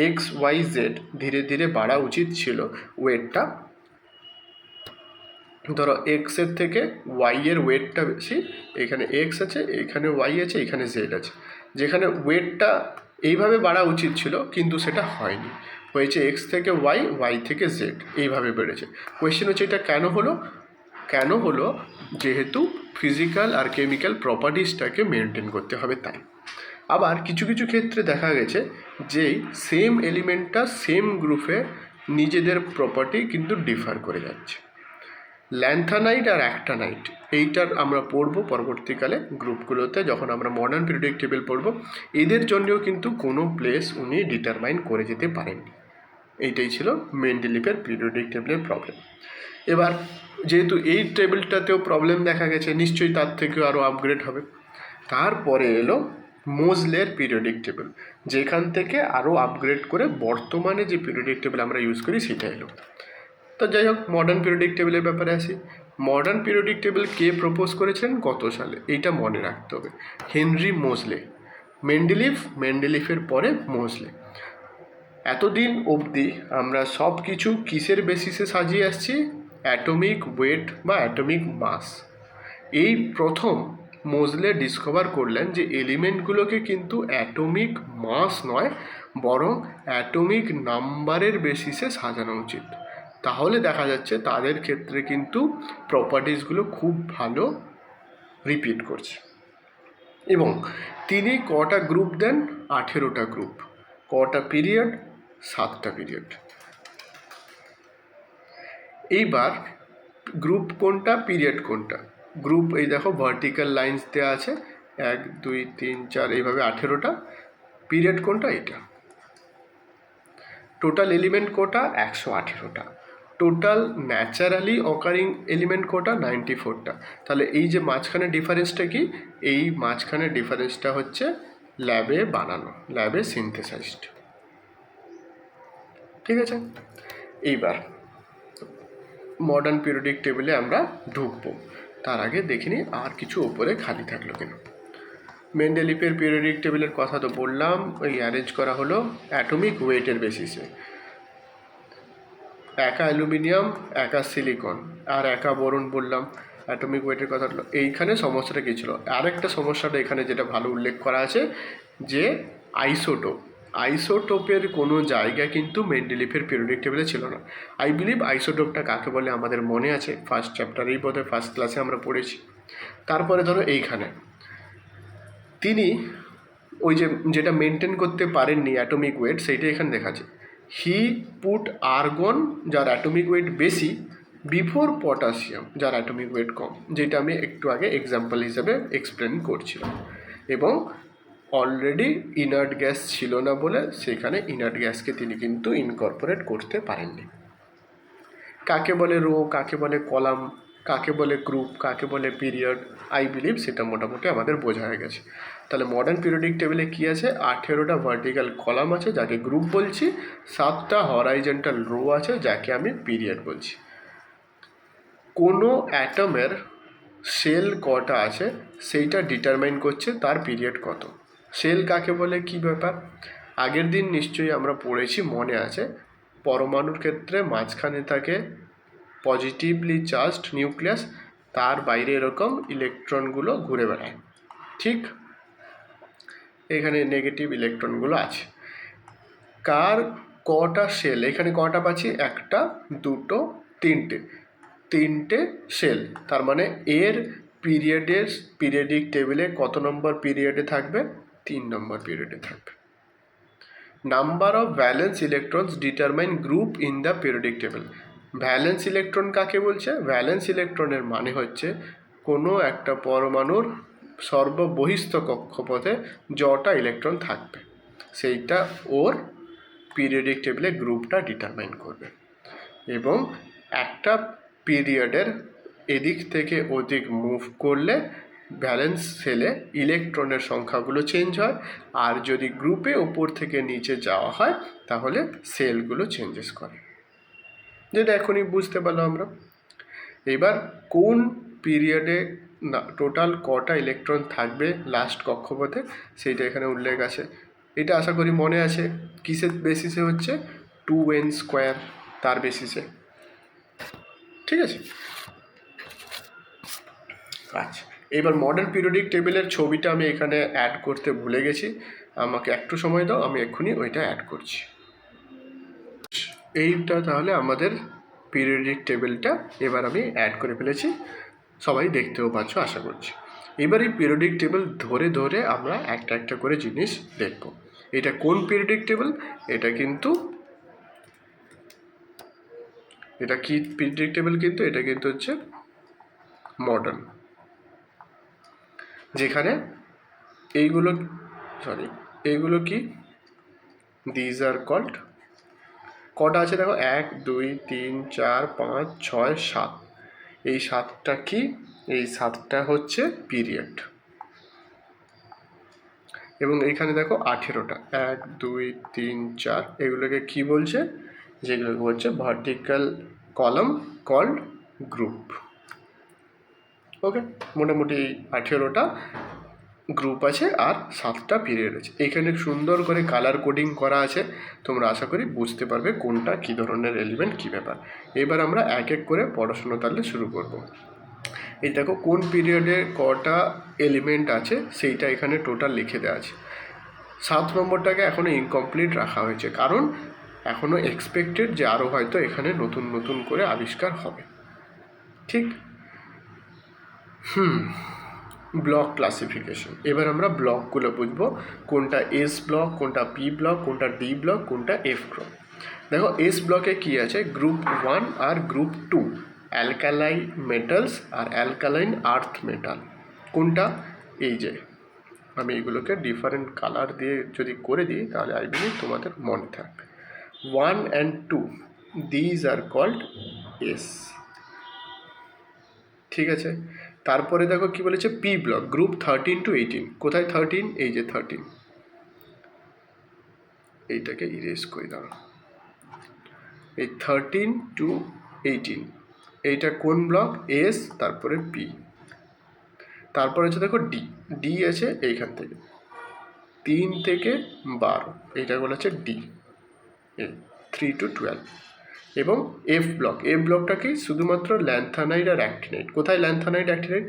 এক্স ওয়াই জেড ধীরে ধীরে বাড়া উচিত ছিল ওয়েটটা, ধরো এক্সের থেকে ওয়াইয়ের ওয়েটটা বেশি, এখানে এক্স আছে, এখানে ওয়াই আছে, এখানে জেড আছে, যেখানে ওয়েটটা এইভাবে বাড়া উচিত ছিল কিন্তু সেটা হয়নি, হয়েছে এক্স থেকে ওয়াই, ওয়াই থেকে জেড, এইভাবে বেড়েছে। কোয়েশ্চেন হচ্ছে এটা কেন হলো? যেহেতু ফিজিক্যাল আর কেমিক্যাল প্রপার্টিসটাকে মেনটেন করতে হবে তাই। আবার কিছু কিছু ক্ষেত্রে দেখা গেছে যে সেম এলিমেন্টটা সেম গ্রুপে নিজেদের প্রপার্টি কিন্তু ডিফার করে যাচ্ছে। ল্যান্থানাইট আর অ্যাক্টানাইট, এইটার আমরা পড়বো পরবর্তীকালে গ্রুপগুলোতে, যখন আমরা মডার্ন পিরিয়ডিক টেবিল পড়বো। এদের জন্যও কিন্তু কোনো প্লেস উনি ডিটারমাইন করে যেতে পারেননি। এইটাই ছিল মেন্ডেলিভের পিরিয়ডিক টেবিলের প্রবলেম। এবার যেহেতু এই টেবিলটাতেও প্রবলেম দেখা গেছে, নিশ্চয়ই তার থেকেও আরও আপগ্রেড হবে। তারপরে এলো মোজলের পিরিয়ডিক টেবিল, যেখান থেকে আরও আপগ্রেড করে বর্তমানে যে পিরিয়ডিক টেবিল আমরা ইউজ করি সেটা এলো। তো যাই হোক, মডার্ন পিরিয়ডিক টেবিলের ব্যাপারে আসি। মডার্ন পিরিয়ডিক টেবিল কে প্রপোজ করেছেন, কত সালে, এইটা মনে রাখতে হবে। হেনরি মোজলে। মেন্ডেলিফের পরে মোজলে। এতদিন অবধি আমরা সব কিছু কিসের বেসিসে সাজিয়ে আসছি? অ্যাটমিক ওয়েট বা অ্যাটমিক মাস। এই প্রথম মোজলে ডিসকভার করলেন যে এলিমেন্টগুলোকে কিন্তু অ্যাটমিক মাস নয়, বরং অ্যাটমিক নাম্বারের বেসিসে সাজানো উচিত। তাহলে দেখা যাচ্ছে তাদের ক্ষেত্রে কিন্তু প্রপার্টিসগুলো খুব ভালো রিপিট করছে। এবং তিনি কটা গ্রুপ দেন? 18টা গ্রুপ। কটা পিরিয়ড? 7টা পিরিয়ড। এইবার গ্রুপ কোনটা, পিরিয়ড কোনটা? গ্রুপ এই দেখো ভার্টিক্যাল লাইন্স দেওয়া আছে, 1 2 3 4 এইভাবে 18টা। পিরিয়ড কোনটা? এটা। টোটাল এলিমেন্ট কোটা? 118টা। টোটাল ন্যাচারালি অকারিং এলিমেন্ট কোটা? 94টা। তাহলে এই যে মাঝখানে ডিফারেন্সটা কি? এই মাঝখানে ডিফারেন্সটা হচ্ছে ল্যাবে বানানো, ল্যাবে সিনথেসাইজড। ঠিক আছে, এইবার মডার্ন পিরিয়ডিক টেবিলে আমরা ঢুকবো। তার আগে দেখিনি আর কিছু ওপরে খালি থাকলো কিনা। মেন্ডেলিফের পিরিয়ডিক টেবিলের কথা তো বললাম, ওই অ্যারেঞ্জ করা হলো অ্যাটমিক ওয়েটের বেসিসে। একা অ্যালুমিনিয়াম, একা সিলিকন, আর একা বোরন বললাম। অ্যাটমিক ওয়েটের কথা হলো। এইখানে সমস্যাটা কী ছিল? আরেকটা সমস্যাটা এখানে যেটা ভালো উল্লেখ করা আছে, যে আইসোটোপের কোনো জায়গা কিন্তু মেন্ডেলিফের পিরিয়ডিক টেবিলে ছিল না। আই বিলিভ আইসোটোপটা কাকে বলে আমাদের মনে আছে, ফার্স্ট চ্যাপ্টারেই বোধহয় ফার্স্ট ক্লাসে আমরা পড়েছি। তারপরে ধরো এইখানে তিনি ওই যেটা মেনটেন করতে পারেননি অ্যাটমিক ওয়েট, সেইটা এখানে দেখাচ্ছে। হি পুট আর্গন, যার অ্যাটমিক ওয়েট বেশি, বিফোর পটাশিয়াম, যার অ্যাটমিক ওয়েট কম, যেটা আমি একটু আগে এক্সাম্পল হিসেবে এক্সপ্লেন করছিলাম। এবং অলরেডি ইনার্ট গ্যাস ছিল না বলে সেখানে ইনার্ট গ্যাসকে তিনি কিন্তু ইনকর্পোরেট করতে পারেননি। কাকে বলে রো, কাকে বলে কলাম, কাকে বলে গ্রুপ, কাকে বলে পিরিয়ড, আই বিলিভ সেটা মোটামুটি আমাদের বোঝা হয়ে গেছে। তাহলে মডার্ন পিরিয়ডিক টেবিলে কী আছে? 18টা ভার্টিক্যাল কলাম আছে, যাকে গ্রুপ বলছি। 7টা হরাইজন্টাল রো আছে, যাকে আমি পিরিয়ড বলছি। কোনো অ্যাটমের সেল কটা আছে সেইটা ডিটারমাইন করছে তার পিরিয়ড কত। সেল কাকে বলে, কি ব্যাপার? আগের দিন নিশ্চয়ই আমরা পড়েছি, মনে আছে। পরমাণুর ক্ষেত্রে মাঝখানে থাকে পজিটিভলি চার্জড নিউক্লিয়াস, তার বাইরে এরকম ইলেকট্রনগুলো ঘুরে বেড়ায়। ঠিক এখানে নেগেটিভ ইলেকট্রনগুলো আছে। কার কটা সেল? এখানে কটা পাচ্ছি? 1 2 3টে সেল। তার মানে এর পিরিয়ডিক টেবিলে কত নম্বর পিরিয়ডে থাকবে? 3 নম্বর পিরিয়ডে থাকবে। Number of valence electrons determine group in the periodic table. Valence electron কাকে বলছে? ভ্যালেন্স ইলেকট্রনের মানে হচ্ছে কোনো একটা পরমাণুর সর্ববহিস্থ কক্ষপথে যটা ইলেকট্রন থাকবে, সেইটা ওর পিরিয়ডিক টেবিলে গ্রুপটা ডিটারমাইন করবে। এবং একটা পিরিয়ডের এদিক থেকে ওদিক মুভ করলে ভ্যালেন্স সেলে ইলেকট্রনের সংখ্যাগুলো চেঞ্জ হয়, আর যদি গ্রুপে ওপর থেকে নিচে যাওয়া হয় তাহলে সেলগুলো চেঞ্জেস করে, যেটা এখনই বুঝতে পারলাম আমরা। এবার কোন পিরিয়ডে টোটাল কটা ইলেকট্রন থাকবে লাস্ট কক্ষপথে সেইটা এখানে উল্লেখ আছে। এটা আশা করি মনে আছে। কিসের বেসিসে হচ্ছে? 2n² তার বেসিসে। ঠিক আছে, আচ্ছা। এবার মডার্ন পিরিয়ডিক টেবিলের ছবিটা আমি এখানে অ্যাড করতে ভুলে গেছি, আমাকে একটু সময় দাও, আমি এক্ষুনি ওইটা অ্যাড করছি। এইটা তাহলে আমাদের পিরিয়ডিক টেবিলটা এবার আমি অ্যাড করে ফেলেছি, সবাই দেখতেও পাচ্ছ আশা করছি। এবার এই পিরিয়ডিক টেবিল ধরে ধরে আমরা একটা একটা করে জিনিস দেখব। এটা কোন পিরিয়ডিক টেবিল? এটা কিন্তু এটা কি পিরিয়ডিক টেবিল? কিন্তু এটা কিন্তু হচ্ছে মডার্ন, যেখানে এইগুলো কি? দিজ আর কল্ড, কটা আছে দেখো, 1 2 3 4 5 6 7। এই 7টা কি? এই 7টা হচ্ছে পিরিয়ড। এবং এইখানে দেখো 18টা, 1 2 3 4, এগুলোকে কি বলছে, যেগুলোকে বলছে ভার্টিক্যাল কলাম কল্ড গ্রুপ। ওকে, মোটামুটি 18টা গ্রুপ আছে আর 7টা পিরিয়ড আছে। এখানে সুন্দর করে কালার কোডিং করা আছে, তোমরা আশা করি বুঝতে পারবে কোনটা কী ধরনের এলিমেন্ট, কী ব্যাপার। এবার আমরা এক এক করে পড়াশুনো তাহলে শুরু করব। এই দেখো কোন পিরিয়ডে কটা এলিমেন্ট আছে সেইটা এখানে টোটাল লিখে দেওয়া আছে। 7 নম্বরটাকে এখনও ইনকমপ্লিট রাখা হয়েছে, কারণ এখনও এক্সপেক্টেড যে আরও হয়তো এখানে নতুন নতুন করে আবিষ্কার হবে। ঠিক, ব্লক ক্লাসিফিকেশন। এবার আমরা ব্লকগুলো বুঝবো, কোনটা এস ব্লক, কোনটা পি ব্লক, কোনটা ডি ব্লক, কোনটা এফ ব্লক। দেখো এস ব্লকে কি আছে, গ্রুপ 1 আর গ্রুপ 2, অ্যালকালাইন মেটালস আর অ্যালকালাইন আর্থ মেটাল। কোনটা, এই যে আমি এগুলোকে ডিফারেন্ট কালার দিয়ে যদি করে দিই তাহলে আই বিলিভ তোমাদের মনে থাকবে। 1 and 2, these are called S. ঠিক আছে, তারপরে দেখো কি বলেছে, পি ব্লক, গ্রুপ 13 to 18। কোথায় 13, এই যে 13, এইটাকে ইরেজ করে দাও। এই 13 to 18, এইটা কোন ব্লক, এস, তারপরে পি। তারপরে হচ্ছে দেখো ডি, ডি আছে এইখান থেকে 3 থেকে 12, এইটা বলা হচ্ছে ডি, 3 to 12। এবং এফ ব্লক, এফ ব্লকটা কি, শুধুমাত্র ল্যান্থানাইট আর অ্যাক্টিনাইট। কোথায় ল্যান্থানাইট অ্যাক্টিনাইট,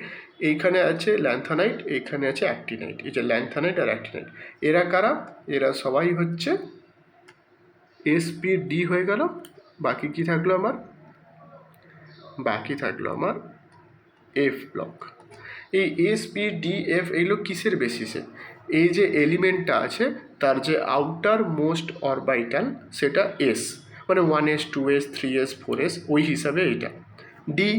এইখানে আছে ল্যান্থানাইট, এইখানে আছে অ্যাক্টিনাইট, এই যে ল্যান্থানাইট আর অ্যাক্টিনাইট। এরা কারা, এরা সবাই হচ্ছে এসপিডি হয়ে গেল। বাকি কি থাকলো আমার, বাকি থাকলো আমার এফ ব্লক। এই এসপিডিএফ এইগুলো কিসের বেসিসে, এই যে এলিমেন্টটা আছে তার যে আউটার মোস্ট অরবাইটাল সেটা এস, মানে 1s 2s 3s 4s, ওই হিসাবে এইটা। ডি,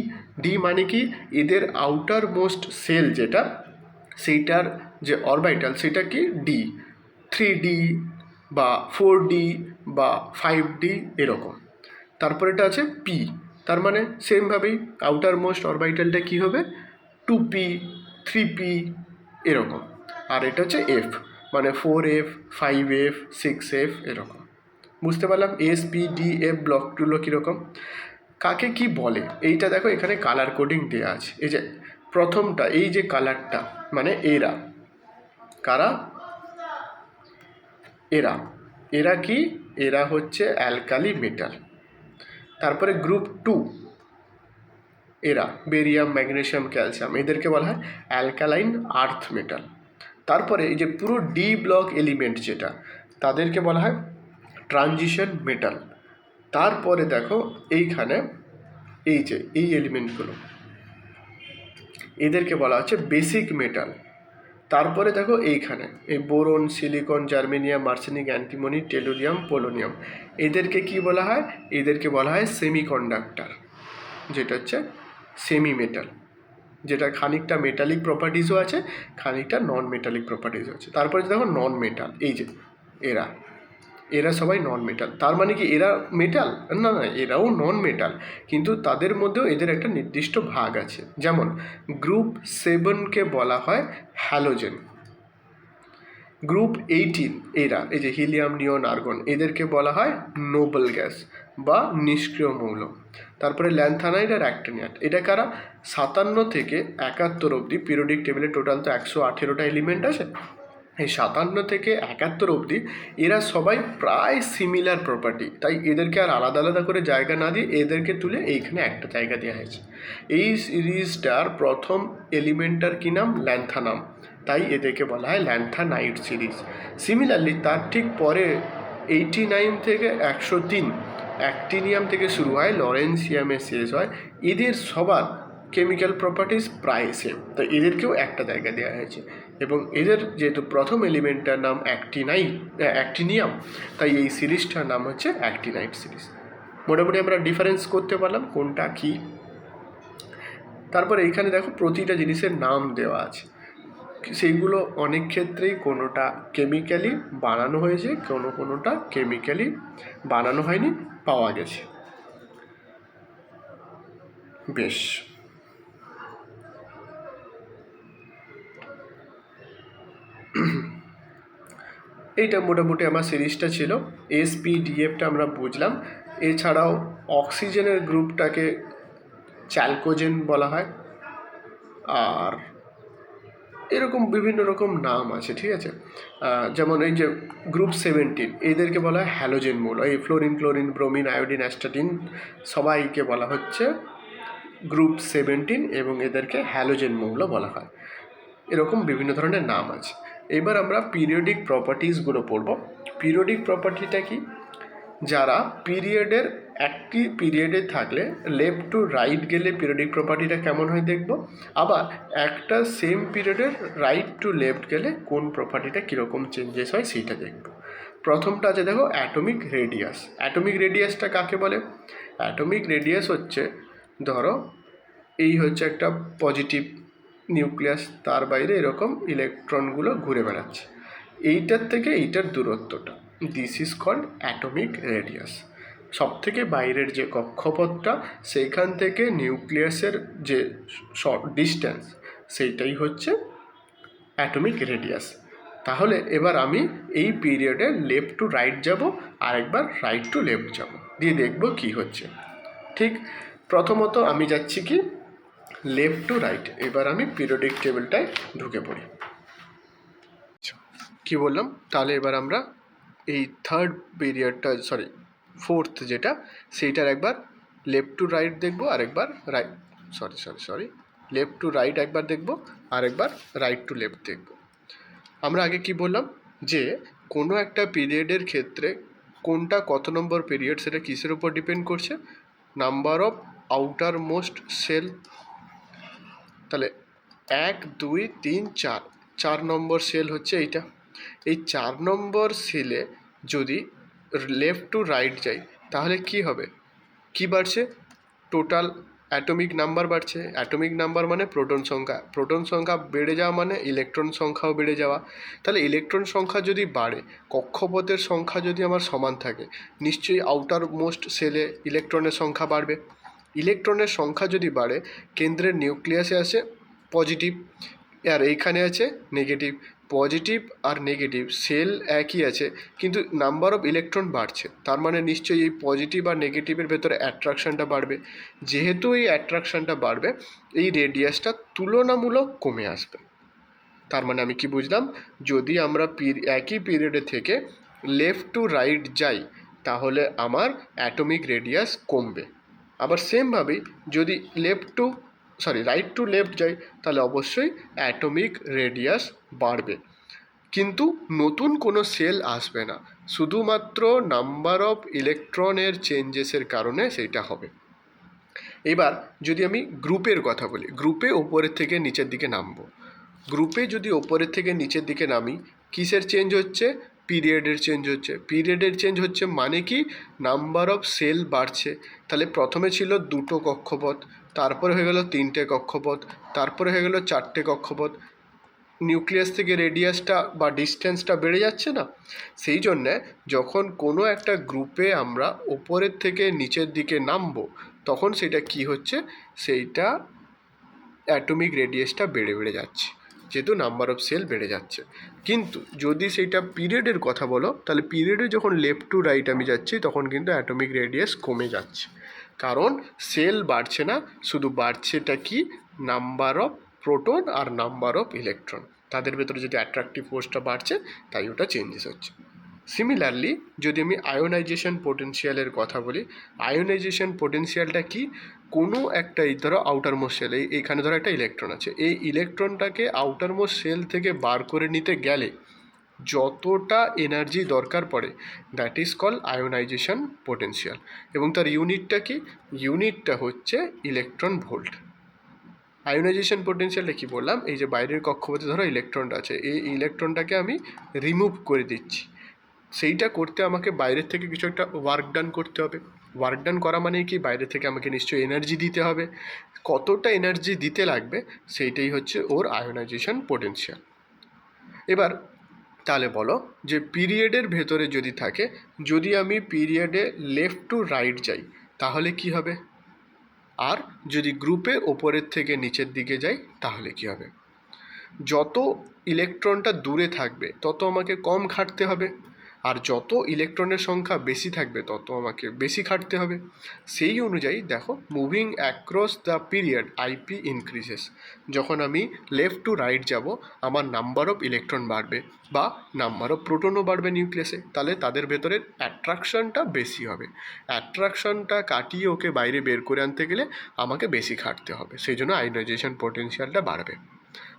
ডি মানে কি, এদের আউটার মোস্ট সেল যেটা, সেইটার যে অরবাইটাল সেটা কি ডি, 3d বা 4d বা 5d এরকম। তারপর এটা আছে পি, তার মানে সেমভাবেই আউটার মোস্ট অরবাইটালটা কী হবে, 2p 3p এরকম। আর এটা হচ্ছে এফ, মানে 4f 5f 6f এরকম। বুঝতে পারলাম এস পি ডি এফ ব্লকগুলো কীরকম, কাকে কি বলে। এইটা দেখো এখানে কালার কোডিং দেওয়া আছে, এই যে প্রথমটা এই যে কালারটা, মানে এরা কারা, এরা, এরা কি, এরা হচ্ছে অ্যালকালি মেটাল। তারপরে গ্রুপ 2, এরা বেরিয়াম ম্যাগনেসিয়াম ক্যালসিয়াম, এদেরকে বলা হয় অ্যালকালাইন আর্থ মেটাল। তারপরে এই যে পুরো ডি ব্লক এলিমেন্ট যেটা, তাদেরকে বলা হয় ট্রানজিশন মেটাল। তারপরে দেখো এইখানে এই যে এই এলিমেন্টগুলো, এদেরকে বলা হচ্ছে বেসিক মেটাল। তারপরে দেখো এইখানে এই boron, silicon, germanium, arsenic, antimony, tellurium, polonium, এদেরকে কি বলা হয়, এদেরকে বলা হয় সেমিকন্ডাক্টর, যেটা হচ্ছে সেমি মেটাল, যেটা খানিকটা মেটালিক প্রপার্টিসও আছে, খানিকটা নন মেটালিক প্রপার্টিসও আছে। তারপরে দেখো নন মেটাল, এই যে এরা, এরা সবাই নন মেটাল। তার মানে কি এরা মেটাল, না না, এরাও নন মেটাল, কিন্তু তাদের মধ্যেও এদের একটা নির্দিষ্ট ভাগ আছে। যেমন গ্রুপ 7কে বলা হয় হ্যালোজেন, গ্রুপ 18 এরা, এই যে হিলিয়াম, নিয়ন, আর্গন, এদেরকে বলা হয় নোবেল গ্যাস বা নিষ্ক্রিয় মৌল। তারপরে ল্যান্থানাইট আর অ্যাক্টিনাইট, এটা কারা, 57 থেকে 71 অবধি পিরিয়ডিক টেবিলে টোটাল তো 118টা এলিমেন্ট আছে, এই 57 থেকে 71 অবধি এরা সবাই প্রায় সিমিলার প্রপার্টি, তাই এদেরকে আর আলাদা আলাদা করে জায়গা না দিয়ে এদেরকে তুলে এইখানে একটা জায়গা দেওয়া হয়েছে। এই সিরিজটার প্রথম এলিমেন্টার কী নাম, ল্যান্থানাম, তাই এদেরকে বলা হয় ল্যান্থানাইট সিরিজ। সিমিলারলি তার ঠিক পরে 89 থেকে 103 অ্যাক্টিনিয়াম থেকে শুরু হয়, লরেন্সিয়ামে শেষ হয়, এদের সবার কেমিক্যাল প্রপার্টিস প্রায় সেম, তো এদেরকেও একটা জায়গা দেওয়া হয়েছে। এবং এদের যেহেতু প্রথম এলিমেন্টটার নাম অ্যাক্টিনিয়াম, তাই এই সিরিজটার নাম হচ্ছে অ্যাক্টিনাইট সিরিজ। মোটামুটি আমরা ডিফারেন্স করতে পারলাম কোনটা কী। তারপর এইখানে দেখো প্রতিটা জিনিসের নাম দেওয়া আছে, সেইগুলো অনেক ক্ষেত্রেই কোনোটা কেমিক্যালি বানানো হয়েছে, কোনোটা কেমিক্যালি বানানো হয়নি, পাওয়া গেছে। বেশ, এইটা মোটামুটি আমার সিরিজটা ছিল। এসপিডিএফটা আমরা বুঝলাম। এছাড়াও অক্সিজেনের গ্রুপটাকে চ্যালকোজেন বলা হয়, আর এরকম বিভিন্ন রকম নাম আছে, ঠিক আছে। যেমন এই যে গ্রুপ 17 এদেরকে বলা হয় হ্যালোজেন মৌল। এই fluorine, chlorine, bromine, iodine, astatine সবাইকে বলা হচ্ছে গ্রুপ 17 এবং এদেরকে হ্যালোজেন মৌল বলা হয়। এরকম বিভিন্ন ধরনের নাম আছে। এবার আমরা পিরিয়ডিক প্রপার্টিসগুলো পড়ব। পিরিয়ডিক প্রপার্টিটা কি? যারা পিরিয়ডের একটি পিরিয়ডে থাকলে লেফট টু রাইট গেলে পিরিয়ডিক প্রপার্টিটা কেমন হয় দেখব। আবার একটা সেম পিরিয়ডের রাইট টু লেফট গেলে কোন প্রপার্টিটা কীরকম চেঞ্জেস হয় সেইটা দেখব। প্রথমটা আছে দেখো অ্যাটমিক রেডিয়াস। অ্যাটমিক রেডিয়াসটা কাকে বলে? অ্যাটমিক রেডিয়াস হচ্ছে, ধরো এই হচ্ছে একটা পজিটিভ নিউক্লিয়াস, তার বাইরে এরকম ইলেকট্রনগুলো ঘুরে বেড়াচ্ছে, এইটার থেকে এইটার দূরত্বটা, this is called atomic radius. সব থেকে বাইরের যে কক্ষপথটা, সেইখান থেকে নিউক্লিয়াসের যে ডিস্ট্যান্স, সেইটাই হচ্ছে অ্যাটমিক রেডিয়াস। তাহলে এবার আমি এই পিরিয়ডে লেফট টু রাইট যাব, আরেকবার রাইট টু লেফট যাব, দিয়ে দেখব কি হচ্ছে। ঠিক প্রথমত আমি যাচ্ছি কি লেফট টু রাইট। এবার আমি পিরিয়ডিক টেবিলটায় ঢুকে পড়ি। কি বললাম? তাহলে এবার আমরা এই থার্ড পিরিয়ডটা, ফোর্থ যেটা, সেইটার একবার লেফট টু রাইট দেখবো, আরেকবার লেফট টু রাইট একবার দেখবো, আরেকবার রাইট টু লেফট দেখবো। আমরা আগে কি বললাম যে কোনো একটা পিরিয়ডের ক্ষেত্রে কোনটা কত নম্বর পিরিয়ড সেটা কিসের উপর ডিপেন্ড করছে? Number of outer most shell. তাহলে 1, 2, 3, 4, 4 নম্বর সেল হচ্ছে এইটা। এই 4 নম্বর সেলে যদি লেফট টু রাইট যাই তাহলে কি হবে? কি বাড়ছে? টোটাল অ্যাটমিক নাম্বার বাড়ছে। অ্যাটমিক নাম্বার মানে প্রোটন সংখ্যা। প্রোটন সংখ্যা বেড়ে যাওয়া মানে ইলেকট্রন সংখ্যাও বেড়ে যাওয়া। তাহলে ইলেকট্রন সংখ্যা যদি বাড়ে, কক্ষপথের সংখ্যা যদি আমার সমান থাকে, নিশ্চয়ই আউটার মোস্ট সেলে ইলেকট্রনের সংখ্যা বাড়বে। ইলেকট্রনের সংখ্যা যদি বাড়ে, কেন্দ্রের নিউক্লিয়াসে আসে পজিটিভ, আর এইখানে আছে নেগেটিভ। পজিটিভ আর নেগেটিভ সেল একই আছে, কিন্তু নাম্বার অফ ইলেকট্রন বাড়ছে, তার মানে নিশ্চয়ই এই পজিটিভ আর নেগেটিভের ভেতরে অ্যাট্রাকশানটা বাড়বে। যেহেতু এই অ্যাট্রাকশানটা বাড়বে, এই রেডিয়াসটা তুলনামূলক কমে আসবে। তার মানে আমি কি বুঝলাম? যদি আমরা একই পিরিয়ডে থেকে লেফট টু রাইট যাই তাহলে আমার অ্যাটমিক রেডিয়াস কমবে। আবার সেমভাবেই যদি রাইট টু লেফট যাই তাহলে অবশ্যই অ্যাটমিক রেডিয়াস বাড়বে, কিন্তু নতুন কোনো সেল আসবে না, শুধুমাত্র নাম্বার অফ ইলেকট্রনের চেঞ্জেসের কারণে সেইটা হবে। এবার যদি আমি গ্রুপের কথা বলি, গ্রুপে ওপরের থেকে নিচের দিকে নামবো। গ্রুপে যদি ওপরের থেকে নিচের দিকে নামি, কিসের চেঞ্জ হচ্ছে? পিরিয়ডের চেঞ্জ হচ্ছে। পিরিয়ডের চেঞ্জ হচ্ছে মানে কি? নাম্বার অফ সেল বাড়ছে। তাহলে প্রথমে ছিল 2টো কক্ষপথ, তারপরে হয়ে গেল 3টে কক্ষপথ, তারপরে হয়ে গেল 4টে কক্ষপথ। নিউক্লিয়াস থেকে রেডিয়াসটা বা ডিস্টেন্সটা বেড়ে যাচ্ছে না? সেই জন্যে যখন কোনো একটা গ্রুপে আমরা ওপরের থেকে নিচের দিকে নামবো, তখন সেটা কি হচ্ছে? সেইটা অ্যাটমিক রেডিয়াসটা বেড়ে বেড়ে যাচ্ছে, যেহেতু নাম্বার অফ সেল বেড়ে যাচ্ছে। কিন্তু যদি সেইটা পিরিয়ডের কথা বলো, তাহলে পিরিয়ডে যখন লেফট টু রাইট আমি যাচ্ছি তখন কিন্তু অ্যাটমিক রেডিয়াস কমে যাচ্ছে, কারণ সেল বাড়ছে না, শুধু বাড়ছেটা কি? নাম্বার অফ প্রোটন আর নাম্বার অফ ইলেকট্রন, তাদের ভেতরে যদি অ্যাট্রাকটিভ ফোর্সটা বাড়ছে তাই ওটা চেঞ্জেস হচ্ছে। সিমিলারলি যদি আমি আয়োনাইজেশন পোটেনশিয়ালের কথা বলি, আয়োনাইজেশন পোটেনশিয়ালটা কি? কোনো একটা, এই ধরো আউটারমোস্ট সেল, এইখানে ধরো একটা ইলেকট্রন আছে, এই ইলেকট্রনটাকে আউটারমোস্ট সেল থেকে বার করে নিতে গেলে যতটা এনার্জি দরকার পড়ে, that is call ionization potential. এবং তার ইউনিটটা কি? ইউনিটটা হচ্ছে ইলেকট্রন ভোল্ট। আয়োনাইজেশন পোটেনশিয়ালটা কি বললাম? এই যে বাইরের কক্ষপথে ধরো ইলেকট্রনটা আছে, এই ইলেকট্রনটাকে আমি রিমুভ করে দিচ্ছি। সেইটা করতে আমাকে বাইরের থেকে কিছু একটা ওয়ার্ক ডান করতে হবে। ওয়ার্ক ডান করা মানে কি? বাইরে থেকে আমাকে নিশ্চয়ই এনার্জি দিতে হবে। কতটা এনার্জি দিতে লাগবে সেইটাই হচ্ছে ওর আয়োনাইজেশন পোটেনশিয়াল। এবার তাহলে বলো যে পিরিয়ডের ভেতরে যদি থাকে, যদি আমি পিরিয়ডে লেফট টু রাইট যাই তাহলে কি হবে? আর যদি গ্রুপে ওপরের থেকে নিচের দিকে যাই তাহলে কি হবে? যত ইলেকট্রনটা দূরে থাকবে তত আমাকে কম খাটতে হবে, আর যত ইলেকট্রনের সংখ্যা বেশি থাকবে তত আমাকে বেশি খাটতে হবে। সেই অনুযায়ী দেখো, moving across the period IP increases. যখন আমি লেফট টু রাইট যাব, আমার নাম্বার অফ ইলেকট্রন বাড়বে বা নাম্বার অফ প্রোটনও বাড়বে নিউক্লিয়াসে, তাহলে তাদের ভেতরে অ্যাট্রাকশনটা বেশি হবে। অ্যাট্রাকশনটা কাটিয়ে ওকে বাইরে বের করে আনতে গেলে আমাকে বেশি খাটতে হবে, সেই জন্য আয়নাইজেশন পোটেনশিয়ালটা বাড়বে।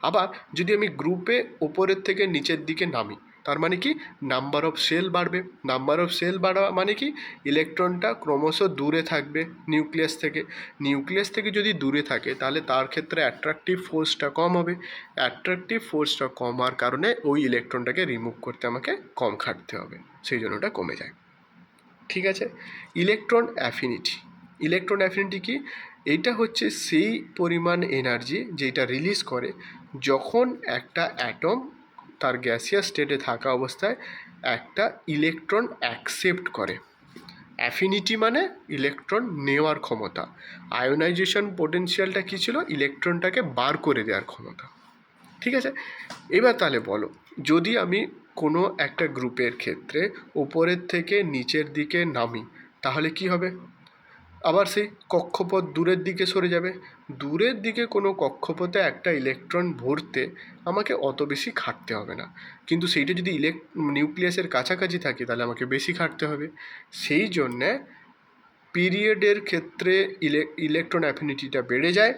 আবার যদি আমি গ্রুপে ওপরের থেকে নিচের দিকে নামি, তার মানে কি নাম্বার অফ সেল বাড়বে। নাম্বার অফ সেল বাড়া মানে কি ইলেকট্রনটা ক্রমশ দূরে থাকবে নিউক্লিয়াস থেকে। নিউক্লিয়াস থেকে যদি দূরে থাকে তাহলে তার ক্ষেত্রে অ্যাট্রাকটিভ ফোর্সটা কম হবে। অ্যাট্রাকটিভ ফোর্সটা কম হওয়ার কারণে ওই ইলেকট্রনটাকে রিমুভ করতে আমাকে কম খাটতে হবে, সেই জন্য ওটা কমে যায়। ঠিক আছে, ইলেকট্রন অ্যাফিনিটি। ইলেকট্রন অ্যাফিনিটি কি? এইটা হচ্ছে সেই পরিমাণ এনার্জি যেটা রিলিজ করে যখন একটা অ্যাটম তার গ্যাসিয়াস স্টেটে থাকা অবস্থায় একটা ইলেকট্রন অ্যাকসেপ্ট করে। অ্যাফিনিটি মানে ইলেকট্রন নেওয়ার ক্ষমতা। আয়োনাইজেশন পোটেনশিয়ালটা কী ছিল? ইলেকট্রনটাকে বার করে দেওয়ার ক্ষমতা। ঠিক আছে, এবার তাহলে বলো, যদি আমি কোনো একটা গ্রুপের ক্ষেত্রে ওপরের থেকে নিচের দিকে নামি তাহলে কি হবে? আবার সেই কক্ষপথ দূরের দিকে সরে যাবে। দূরের দিকে কোনো কক্ষপথে একটা ইলেকট্রন ভরতে আমাকে অত বেশি খাটতে হবে না, কিন্তু সেইটা যদি নিউক্লিয়াসের কাছাকাছি থাকে তাহলে আমাকে বেশি খাটতে হবে। সেই জন্যে পিরিয়ডের ক্ষেত্রে ইলেকট্রন অ্যাফিনিটিটা বেড়ে যায়,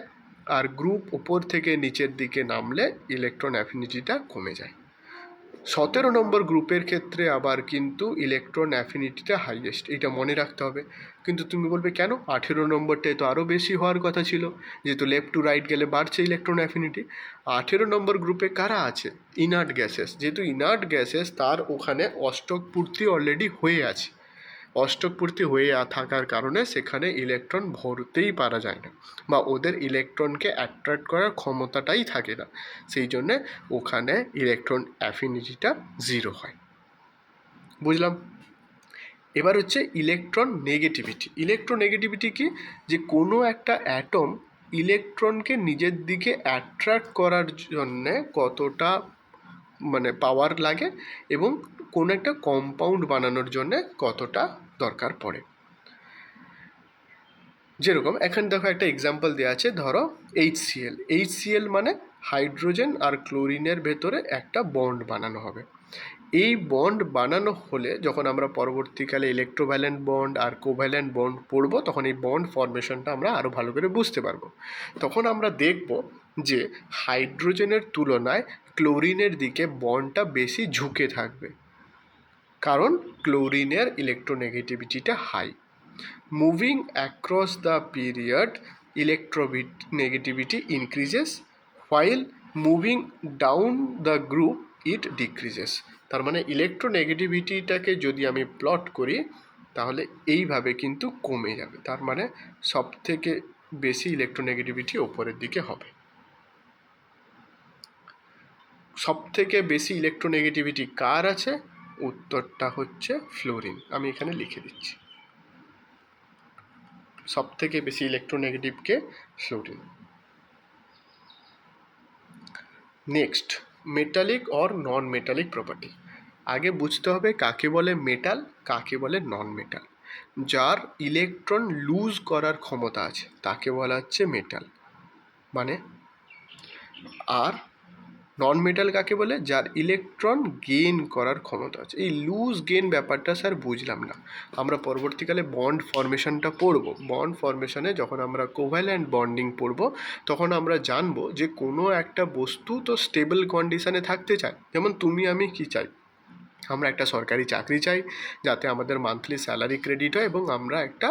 আর গ্রুপ ওপর থেকে নিচের দিকে নামলে ইলেকট্রন অ্যাফিনিটিটা কমে যায়। 17 নম্বর গ্রুপের ক্ষেত্রে আবার কিন্তু ইলেকট্রন অ্যাফিনিটিটা হাইয়েস্ট, এটা মনে রাখতে হবে। কিন্তু তুমি বলবে কেন? 18 নম্বরটায় তো আরও বেশি হওয়ার কথা ছিল, যেহেতু লেফট টু রাইট গেলে বাড়ছে ইলেকট্রন অ্যাফিনিটি। 18 নম্বর গ্রুপে কারা আছে? Inert gases. যেহেতু ইনার্ট গ্যাসেস, তার ওখানে অষ্টক পূর্তি অলরেডি হয়ে আছে। অষ্টক পূর্তি হয়ে থাকার কারণে সেখানে ইলেকট্রন ভরতেই পারা যায় না, বা ওদের ইলেকট্রনকে অ্যাট্রাক্ট করার ক্ষমতাটাই থাকে না, সেই জন্যে ওখানে ইলেকট্রন অ্যাফিনিটিটা 0 হয়। বুঝলাম। এবার হচ্ছে ইলেকট্রন নেগেটিভিটি। ইলেকট্রন নেগেটিভিটি কি? যে কোনো একটা অ্যাটম ইলেকট্রনকে নিজের দিকে অ্যাট্রাক্ট করার জন্যে কতটা পাওয়ার লাগে, এবং কোনো একটা কম্পাউন্ড বানানোর জন্যে কতটা দরকার পড়ে। যেরকম এখানে দেখো একটা এক্সাম্পল দেওয়া আছে, ধরো HCl। HCl মানে হাইড্রোজেন আর ক্লোরিনের ভেতরে একটা বন্ড বানানো হবে। এই বন্ড বানানো হলে যখন আমরা পরবর্তীকালে ইলেকট্রোভ্যালেন্ট বন্ড আর কোভ্যালেন্ট বন্ড পড়বো, তখন এই বন্ড ফর্মেশনটা আমরা আরও ভালো করে বুঝতে পারবো। তখন আমরা দেখব যে হাইড্রোজেনের তুলনায় ক্লোরিনের দিকে বন্ডটা বেশি ঝুঁকে থাকবে, কারণ ক্লোরিনের ইলেকট্রোনেগেটিভিটিটা high. Moving across the period electronegativity increases, while moving down the group it decreases. তার মানে ইলেকট্রোনেগেটিভিটিটাকে যদি আমি প্লট করি তাহলে এইভাবে কিন্তু কমে যাবে। তার মানে সব থেকে বেশি ইলেকট্রোনেগেটিভিটি ওপরের দিকে হবে। সব থেকে বেশি ইলেকট্রোনেগেটিভিটি কার আছে? উত্তরটা হচ্ছে ফ্লোরিন। আমি এখানে লিখে দিচ্ছি, সব থেকে বেশি ইলেকট্রোনেগেটিভকে fluorine. Next, metallic or non metallic property. আগে বুঝতে হবে কাকে বলে মেটাল, কাকে বলে নন মেটাল। যার ইলেকট্রন লুজ করার ক্ষমতা আছে তাকে বলা হচ্ছে মেটাল মানে। আর নন মেটাল কাকে বলে? যার ইলেকট্রন গেইন করার ক্ষমতা আছে। এই লুজ গেইন ব্যাপারটা স্যার বুঝলাম না, আমরা পরবর্তীকালে বন্ড ফর্মেশনটা পড়ব। বন্ড ফর্মেশনে যখন আমরা কোভ্যালেন্ট বন্ডিং পড়ব তখন আমরা জানবো যে কোনো একটা বস্তু তো স্টেবল কন্ডিশনে থাকতে চায়। যেমন তুমি আমি কি চাই? আমরা একটা সরকারি চাকরি চাই যাতে আমাদের মান্থলি স্যালারি ক্রেডিট হয় এবং আমরা একটা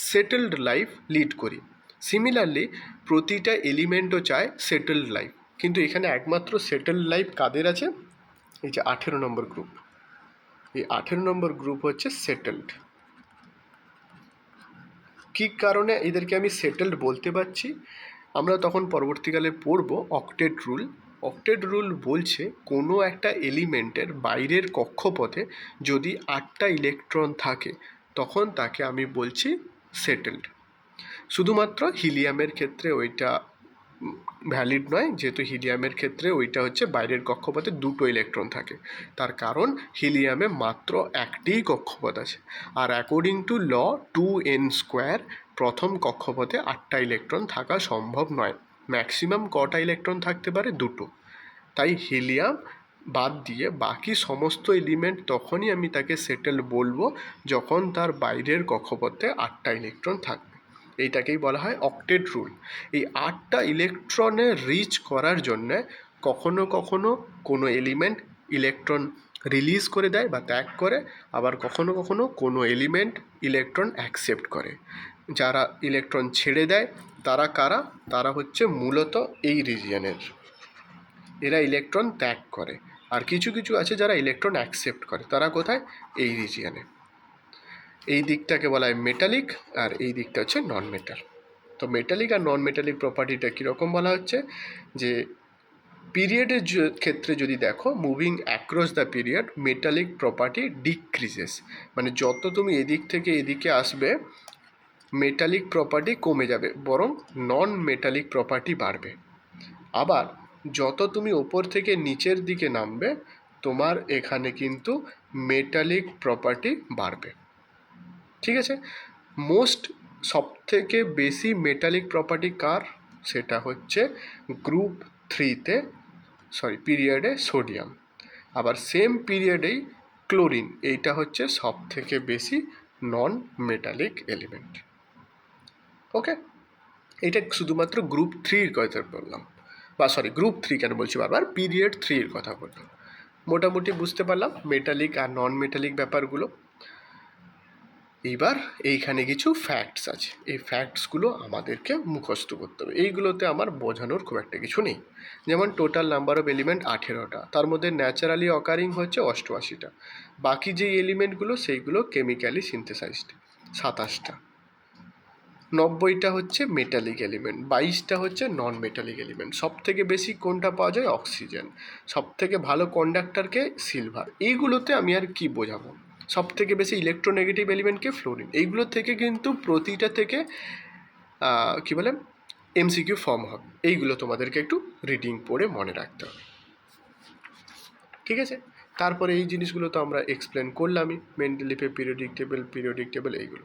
সেটেলড লাইফ লিড করি। সিমিলারলি প্রতিটা এলিমেন্টও চায় সেটেলড লাইফ, কিন্তু এখানে একমাত্র সেটেলড লাইফ কাদের আছে? এই যে 18 নম্বর গ্রুপ। এই 18 নম্বর গ্রুপ হচ্ছে সেটেলড। কী কারণে এদেরকে আমি সেটেলড বলতে পারছি? আমরা তখন পরবর্তীকালে পড়ব অক্টেট রুল। অক্টেট রুল বলছে কোনো একটা এলিমেন্টের বাইরের কক্ষপথে যদি 8টা ইলেকট্রন থাকে তখন তাকে আমি বলছি সেটেলড। শুধুমাত্র হিলিয়ামের ক্ষেত্রে ওইটা ভ্যালিড নয়, যেহেতু হিলিয়ামের ক্ষেত্রে ওইটা হচ্ছে বাইরের কক্ষপথে দুটো ইলেকট্রন থাকে। তার কারণ হিলিয়ামে মাত্র একটিই কক্ষপথ আছে। আর অ্যাকর্ডিং টু ল 2n², প্রথম কক্ষপথে 8টা ইলেকট্রন থাকা সম্ভব নয়। ম্যাক্সিমাম কটা ইলেকট্রন থাকতে পারে? দুটো। তাই হিলিয়াম বাদ দিয়ে বাকি সমস্ত এলিমেন্ট তখনই আমি তাকে সেটেল বলবো যখন তার বাইরের কক্ষপথে 8টা ইলেকট্রন থাকবে। এইটাকেই বলা হয় অক্টেট রুল। এই 8টা ইলেকট্রনে রিচ করার জন্যে কখনো কখনো কোনো এলিমেন্ট ইলেকট্রন রিলিজ করে দেয় বা ত্যাগ করে, আবার কখনো কখনো কোনো এলিমেন্ট ইলেকট্রন অ্যাকসেপ্ট করে। যারা ইলেকট্রন ছেড়ে দেয় তারা কারা? তারা হচ্ছে মূলত এই রিজিয়নের, এরা ইলেকট্রন ত্যাগ করে। আর কিছু কিছু আছে যারা ইলেকট্রন অ্যাকসেপ্ট করে, তারা কোথায়? এই রিজিয়নে। এই দিকটাকে বলা হয় মেটালিক, আর এই দিকটা হচ্ছে নন মেটাল। তো মেটালিক আর নন মেটালিক প্রপার্টিটা কীরকম বলা হচ্ছে, যে পিরিয়ডের ক্ষেত্রে যদি দেখো, moving across the period metallic property decreases, মানে যত তুমি এদিক থেকে এদিকে আসবে মেটালিক প্রপার্টি কমে যাবে, বরং নন মেটালিক প্রপার্টি বাড়বে। আবার যত তুমি ওপর থেকে নিচের দিকে নামবে তোমার এখানে কিন্তু মেটালিক প্রপার্টি বাড়বে। ঠিক আছে? সবথেকে বেশি মেটালিক প্রপার্টি কার? সেটা হচ্ছে গ্রুপ 3-তে, পিরিয়ডে সোডিয়াম। আবার সেম পিরিয়ডেই ক্লোরিন, এইটা হচ্ছে সবথেকে বেশি নন মেটালিক এলিমেন্ট। ওকে, এটা শুধুমাত্র গ্রুপ 3-র কথা বললাম, গ্রুপ 3 কেন বলছি বারবার, পিরিয়ড 3-র কথা বললাম। মোটামুটি বুঝতে পারলাম মেটালিক আর নন মেটালিক ব্যাপারগুলো। এইবার এইখানে কিছু ফ্যাক্টস আছে, এই ফ্যাক্টসগুলো আমাদেরকে মুখস্থ করতে হবে। এইগুলোতে আমার বোঝানোর খুব একটা কিছু নেই। যেমন টোটাল নাম্বার অফ এলিমেন্ট 18টা, তার মধ্যে ন্যাচারালি অকারিং হচ্ছে 88টা, বাকি যেই এলিমেন্টগুলো সেইগুলো কেমিক্যালি সিনথেসাইজড 27টা, 90টা হচ্ছে মেটালিক এলিমেন্ট, 22টা হচ্ছে নন মেটালিক এলিমেন্ট। সব থেকে বেশি কোনটা পাওয়া যায়? অক্সিজেন। সব থেকে ভালো কন্ডাক্টরকে? সিলভার। এইগুলোতে আমি আর কি বোঝাবো? সব থেকে বেশি ইলেকট্রোনেগেটিভ এলিমেন্টকে? ফ্লোরিন। এইগুলো থেকে কিন্তু প্রতিটা থেকে কি বলে এমসিকিউ ফর্ম হবে। এইগুলো তোমাদেরকে একটু রিডিং পড়ে মনে রাখতে হবে। ঠিক আছে? তারপরে এই জিনিসগুলো তো আমরা এক্সপ্লেন করলামই, মেন্ডেলিফের পিরিয়ডিক টেবিল এইগুলো।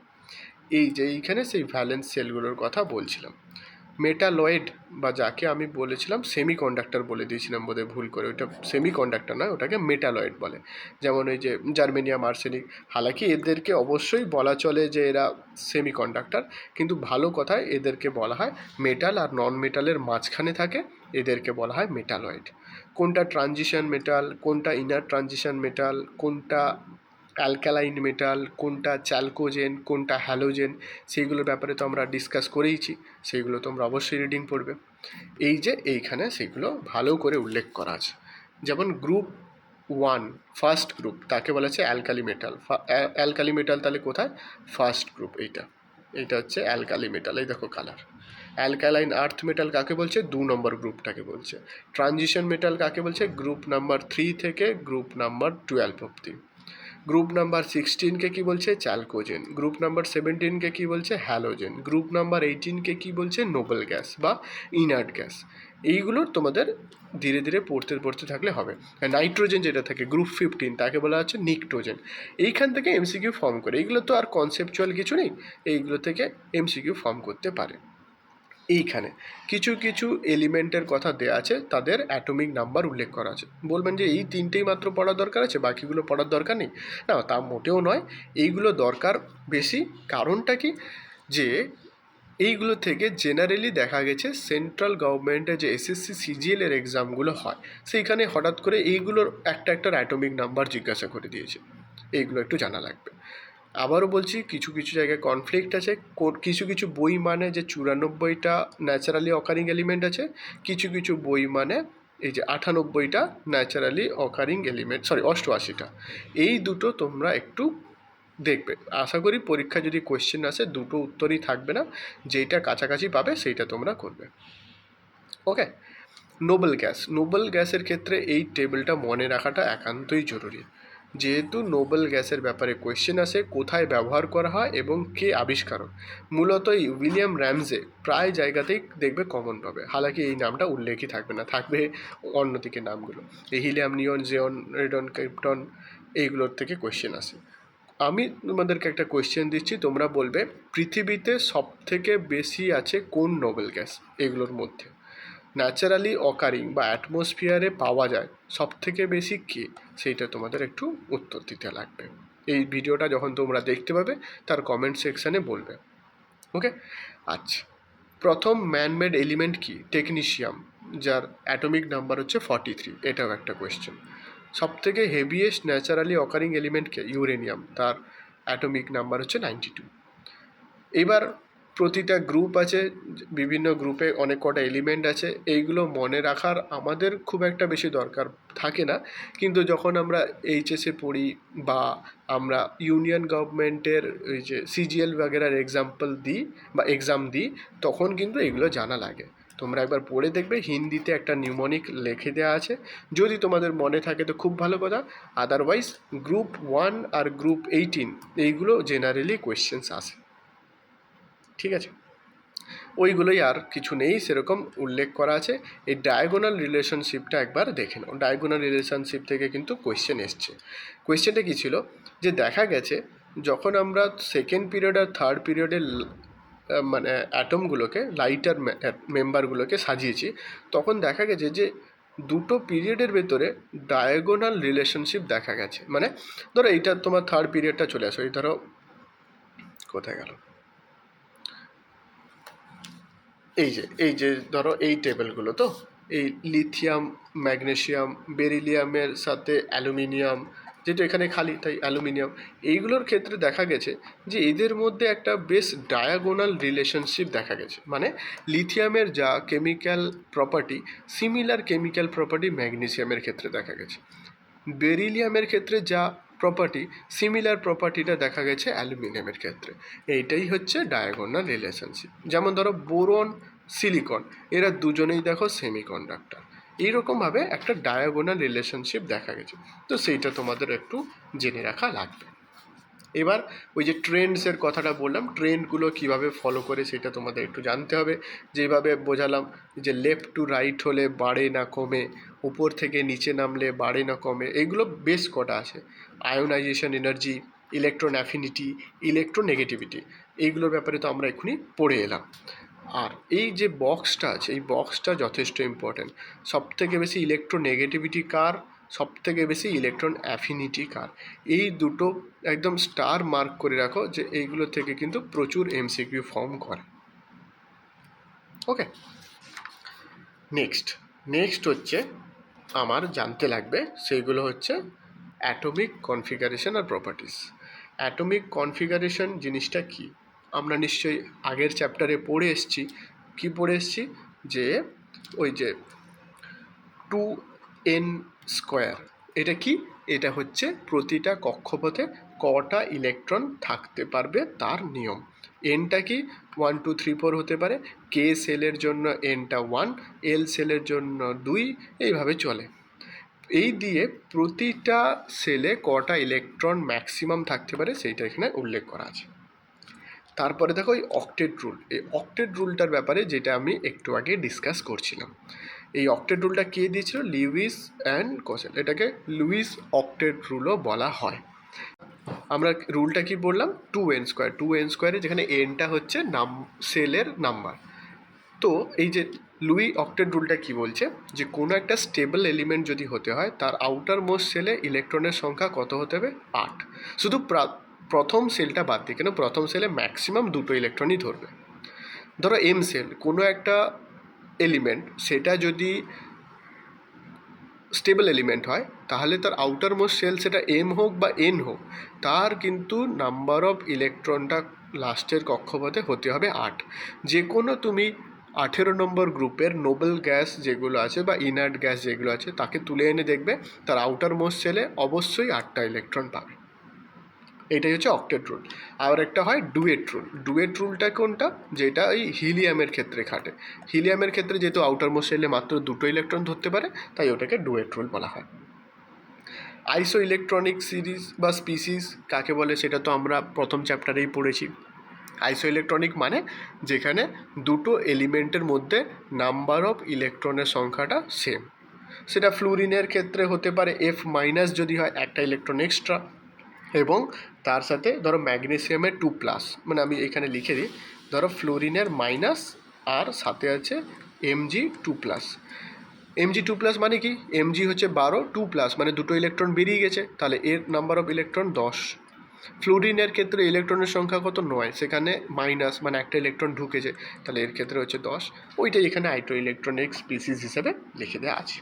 এই যে এইখানে সেই ভ্যালেন্স সেলগুলোর কথা বলছিলাম। মেটালয়েড বা যাকে আমি বলেছিলাম সেমি কন্ডাক্টর বলে দিয়েছিলাম বোধহয় ভুল করে, ওইটা সেমি কন্ডাক্টর নয়, ওটাকে মেটালয়েড বলে। যেমন ওই যে জার্মেনিয়াম, আর্সেনিক, হালাকি এদেরকে অবশ্যই বলা চলে যে এরা সেমি কন্ডাক্টর, কিন্তু ভালো কথায় এদেরকে বলা হয় মেটাল আর নন মেটালের মাঝখানে থাকে, এদেরকে বলা হয় মেটালয়েড। কোনটা ট্রানজিশন মেটাল, কোনটা ইনার ট্রানজিশন মেটাল, কোনটা অ্যালকালাইন মেটাল, কোনটা চ্যালকোজেন, কোনটা হ্যালোজেন, সেইগুলোর ব্যাপারে তো আমরা ডিসকাস করেইছি, সেইগুলো তোমরা অবশ্যই রিডিং পড়বে। এই যে এইখানে সেইগুলো ভালো করে উল্লেখ করা আছে। যেমন গ্রুপ 1 ফার্স্ট গ্রুপ, তাকে বলা হচ্ছে অ্যালকালি মেটাল। অ্যালকালি মেটাল তাহলে কোথায়? ফার্স্ট গ্রুপ এইটা হচ্ছে অ্যালকালি মেটাল। এই দেখো কালার। অ্যালকালাইন আর্থ মেটাল কাকে বলছে? 2 নম্বর গ্রুপটাকে বলছে। ট্রানজিশন মেটাল কাকে বলছে? গ্রুপ নাম্বার 3 থেকে গ্রুপ নাম্বার 12 অবধি। গ্রুপ নাম্বার 16কে কী বলছে? চ্যালকোজেন। গ্রুপ নাম্বার 17কে কী বলছে? হ্যালোজেন। গ্রুপ নাম্বার 18কে কী বলছে? নোবেল গ্যাস বা ইনার্ট গ্যাস। এইগুলো তোমাদের ধীরে ধীরে পড়তে থাকলে হবে। নাইট্রোজেন যেটা থাকে গ্রুপ 15, তাকে বলা হচ্ছে নিকটোজেন। এইখান থেকে এমসিকিউ ফর্ম করে, এইগুলো তো আর কনসেপচুয়াল কিছু নেই, এইগুলো থেকে এমসিকিউ ফর্ম করতে পারে। এইখানে কিছু কিছু এলিমেন্টের কথা দেওয়া আছে, তাদের অ্যাটমিক নাম্বার উল্লেখ করা আছে। বলবেন যে এই 3টেই মাত্র পড়ার দরকার আছে, বাকিগুলো পড়ার দরকার নেই। না, তা মোটেও নয়, এইগুলো দরকার বেশি। কারণটা কি? যে এইগুলো থেকে জেনারেলি দেখা গেছে সেন্ট্রাল গভর্নমেন্টের যে এসএসসি সিজিএলের এক্সামগুলো হয়, সেইখানে হঠাৎ করে এইগুলোর একটার অ্যাটমিক নাম্বার জিজ্ঞাসা করে দিয়েছে। এইগুলো একটু জানা লাগবে। আবারও বলছি, কিছু কিছু জায়গায় কনফ্লিক্ট আছে। কিছু কিছু বই মানে যে 94টা ন্যাচারালি অকারিং এলিমেন্ট আছে, কিছু কিছু বই মানে এই যে 98টা ন্যাচারালি অকারিং এলিমেন্ট, 88টা। এই দুটো তোমরা একটু দেখবে। আশা করি পরীক্ষা যদি কোয়েশ্চেন আসে দুটো উত্তরই থাকবে না, যেইটা কাছাকাছি পাবে সেইটা তোমরা করবে। ওকে, নোবেল গ্যাসের ক্ষেত্রে এই টেবিলটা মনে রাখাটা একান্তই জরুরি। যেহেতু নোবেল গ্যাসের ব্যাপারে কোয়েশ্চেন আসে, কোথায় ব্যবহার করা হয় এবং কে আবিষ্কারক, মূলত এই উইলিয়াম র্যামজে প্রায় জায়গাতেই দেখবে কমন পাবে। হালাকি এই নামটা উল্লেখই থাকবে না, থাকবে অন্যদিকে নামগুলো। এই হিলিয়াম, নিয়ন, জিওন, রেডন, ক্রিপ্টন এইগুলোর থেকে কোয়েশ্চেন আসে। আমি তোমাদেরকে একটা কোয়েশ্চেন দিচ্ছি, তোমরা বলবে পৃথিবীতে সব থেকে বেশি আছে কোন নোবেল গ্যাস এগুলোর মধ্যে। ন্যাচারালি অকারিং বা অ্যাটমসফিয়ারে পাওয়া যায় সব থেকে বেশি কে, সেইটা তোমাদের একটু উত্তর দিতে লাগবে। এই ভিডিওটা যখন তোমরা দেখতে পাবে তার কমেন্ট সেকশানে বলবে। ওকে, আচ্ছা, প্রথম ম্যানমেড এলিমেন্ট কি? টেকনিশিয়াম, যার অ্যাটমিক নাম্বার হচ্ছে 43, এটাও একটা কোয়েশ্চেন। সবথেকে হেভিয়েস্ট ন্যাচারালি অকারিং এলিমেন্টকে? ইউরেনিয়াম, তার অ্যাটমিক নাম্বার হচ্ছে 92। এবার প্রতিটা গ্রুপ আছে, বিভিন্ন গ্রুপে অনেক কটা এলিমেন্ট আছে, এইগুলো মনে রাখার আমাদের খুব একটা বেশি দরকার থাকে না, কিন্তু যখন আমরা এইচএসে পড়ি বা আমরা ইউনিয়ন গভর্নমেন্টের ওই যে সিজিএল বাগেরার এক্সাম দিই, তখন কিন্তু এগুলো জানা লাগে। তোমরা একবার পড়ে দেখবে, হিন্দিতে একটা নিউমনিক লিখে দেওয়া আছে, যদি তোমাদের মনে থাকে তো খুব ভালো কথা, আদারওয়াইজ গ্রুপ 1 আর গ্রুপ 18 এইগুলো জেনারেলি কোয়েশ্চেন্স আসে। ঠিক আছে, ওইগুলোই, আর কিছু নেই সেরকম উল্লেখ করা আছে। এই ডায়াগোনাল রিলেশনশিপটা একবার দেখে নাও। ডায়াগোনাল রিলেশনশিপ থেকে কিন্তু কোয়েশ্চেন এসছে। কোয়েশ্চেনটা কী ছিল, যে দেখা গেছে যখন আমরা সেকেন্ড পিরিয়ড আর থার্ড পিরিয়ডের মানে অ্যাটমগুলোকে, লাইটার মেম্বারগুলোকে সাজিয়েছি, তখন দেখা গেছে যে দুটো পিরিয়ডের ভেতরে ডায়াগোনাল রিলেশনশিপ দেখা গেছে। মানে ধরো এইটা তোমার থার্ড পিরিয়ডটা চলে আসো, এই ধরো কোথায় গেল, এই যে ধরো এই টেবিলগুলো, তো এই লিথিয়াম, ম্যাগনেসিয়াম, বেরিলিয়ামের সাথে অ্যালুমিনিয়াম, যেহেতু এখানে খালি তাই অ্যালুমিনিয়াম, এইগুলোর ক্ষেত্রে দেখা গেছে যে এদের মধ্যে একটা বেশ ডায়াগোনাল রিলেশনশিপ দেখা গেছে। মানে লিথিয়ামের যা chemical property, similar chemical property ম্যাগনেসিয়ামের ক্ষেত্রে দেখা গেছে। বেরিলিয়ামের ক্ষেত্রে যা প্রপার্টি, সিমিলার প্রপার্টিটা দেখা গেছে অ্যালুমিনিয়ামের ক্ষেত্রে। এইটাই হচ্ছে ডায়াগোনাল রিলেশনশিপ। যেমন ধরো বোরন, সিলিকন, এরা দুজনেই দেখো সেমিকন্ডাক্টর। এইরকমভাবে একটা ডায়াগোনাল রিলেশনশিপ দেখা গেছে, তো সেইটা তোমাদের একটু জেনে রাখা লাগবে। এবার ওই যে ট্রেন্ডসের কথাটা বললাম, ট্রেন্ডগুলো কীভাবে ফলো করে সেটা তোমাদের একটু জানতে হবে। যেভাবে বোঝালাম যে লেফট টু রাইট হলে বাড়ে না কমে, উপর থেকে নিচে নামলে বাড়ে না কমে, এইগুলো বেশ কটা আছে। Ionization energy, electron affinity, electronegativity, এইগুলোর ব্যাপারে তো আমরা এক্ষুনি পড়ে এলাম। আর এই যে বক্সটা আছে, এই বক্সটা যথেষ্ট ইম্পর্ট্যান্ট। সবথেকে বেশি ইলেকট্রোনেগেটিভিটি কার, সবথেকে বেশি ইলেকট্রন অ্যাফিনিটি কার, এই দুটো একদম স্টার মার্ক করে রাখো, যে এইগুলো থেকে কিন্তু প্রচুর এমসিকিউ ফর্ম করে। ওকে, নেক্সট হচ্ছে আমার জানতে লাগবে, সেইগুলো হচ্ছে অ্যাটমিক কনফিগারেশন আর প্রপার্টিস। অ্যাটমিক কনফিগারেশন জিনিসটা কি, আমরা নিশ্চয়ই আগের চ্যাপ্টারে পড়ে এসেছি। কি পড়ে এসেছি, যে ওই যে 2n², এটা কি, এটা হচ্ছে প্রতিটা কক্ষপথে কটা ইলেকট্রন থাকতে পারবে তার নিয়ম। এনটা কি, 1 2 3 4 হতে পারে, কে সেলের জন্য এনটা 1, এল সেলের জন্য 2, এইভাবে চলে। এই দিয়ে প্রতিটা সেলে কটা ইলেকট্রন ম্যাক্সিমাম থাকতে পারে সেইটা এখানে উল্লেখ করা আছে। তারপরে দেখো এই অক্টেট রুল, এই অক্টেট রুলটার ব্যাপারে যেটা আমি একটু আগে ডিসকাস করছিলাম। এই অক্টেট রুলটা কে দিয়েছিল, লিউইস অ্যান্ড কোসেল, এটাকে লুইস অক্টেট রুলও বলা হয়। আমরা রুলটা কি বললাম, 2n², 2n², যেখানে এনটা হচ্ছে সেলের নাম্বার। তো এই যে লুই অক্টেট রুলটা কি বলছে, যে কোনো একটা স্টেবল এলিমেন্ট যদি হতে হয়, তার আউটার মোস্ট সেলে ইলেকট্রনের সংখ্যা কত হতে হবে, 8। শুধু প্রথম সেলটা বাদ দিয়ে, কেন প্রথম সেলে ম্যাক্সিমাম 2টো ইলেকট্রনই ধরবে। ধরো এম সেল, কোনো একটা এলিমেন্ট, সেটা যদি স্টেবল এলিমেন্ট হয়, তাহলে তার আউটার মোস্ট সেল, সেটা এম হোক বা এন হোক, তার কিন্তু নাম্বার অফ ইলেকট্রনটা লাস্টের কক্ষপথে হতে হবে 8। যে কোনো তুমি 18 নম্বর গ্রুপের নোবেল গ্যাস যেগুলো আছে বা ইনার্ট গ্যাস যেগুলো আছে, তাকে তুলে এনে দেখবে তার আউটার মোস্ট সেলে অবশ্যই 8টা ইলেকট্রন পাবে। এটাই হচ্ছে অক্টেট রুল। আর একটা হয় ডুয়েট রুল। ডুয়েট রুলটা কোনটা, যেটা ওই হিলিয়ামের ক্ষেত্রে খাটে। হিলিয়ামের ক্ষেত্রে যেহেতু আউটার মোস্ট সেলে মাত্র 2টো ইলেকট্রন ধরতে পারে, তাই ওটাকে ডুয়েট রুল বলা হয়। আইসো ইলেকট্রনিক সিরিজ বা স্পিসিস কাকে বলে সেটা তো আমরা প্রথম চ্যাপ্টারেই পড়েছি। আইসো ইলেকট্রনিক মানে যেখানে দুটো এলিমেন্টের মধ্যে নাম্বার অফ ইলেকট্রনের সংখ্যাটা সেম। সেটা ফ্লুরিনের ক্ষেত্রে হতে পারে F মাইনাস যদি হয়, একটা ইলেকট্রন এক্সট্রা, এবং তার সাথে ধরো ম্যাগনেসিয়ামের 2+, মানে আমি এখানে লিখে দিই, ধরো ফ্লোরিনের মাইনাস আর সাথে আছে Mg2+। Mg2+ মানে কি, Mg হচ্ছে 12, 2+ মানে দুটো ইলেকট্রন বেরিয়ে গেছে, তাহলে এর নাম্বার অফ ইলেকট্রন 10। ফ্লোরিনের ক্ষেত্রে ইলেকট্রনের সংখ্যা কত, 9, সেখানে মাইনাস মানে একটা ইলেকট্রন ঢুকেছে, তাহলে এর ক্ষেত্রে হচ্ছে 10। ওইটাই এখানে আইটো ইলেকট্রনিক স্পিসিস হিসেবে লিখে দেওয়া আছে।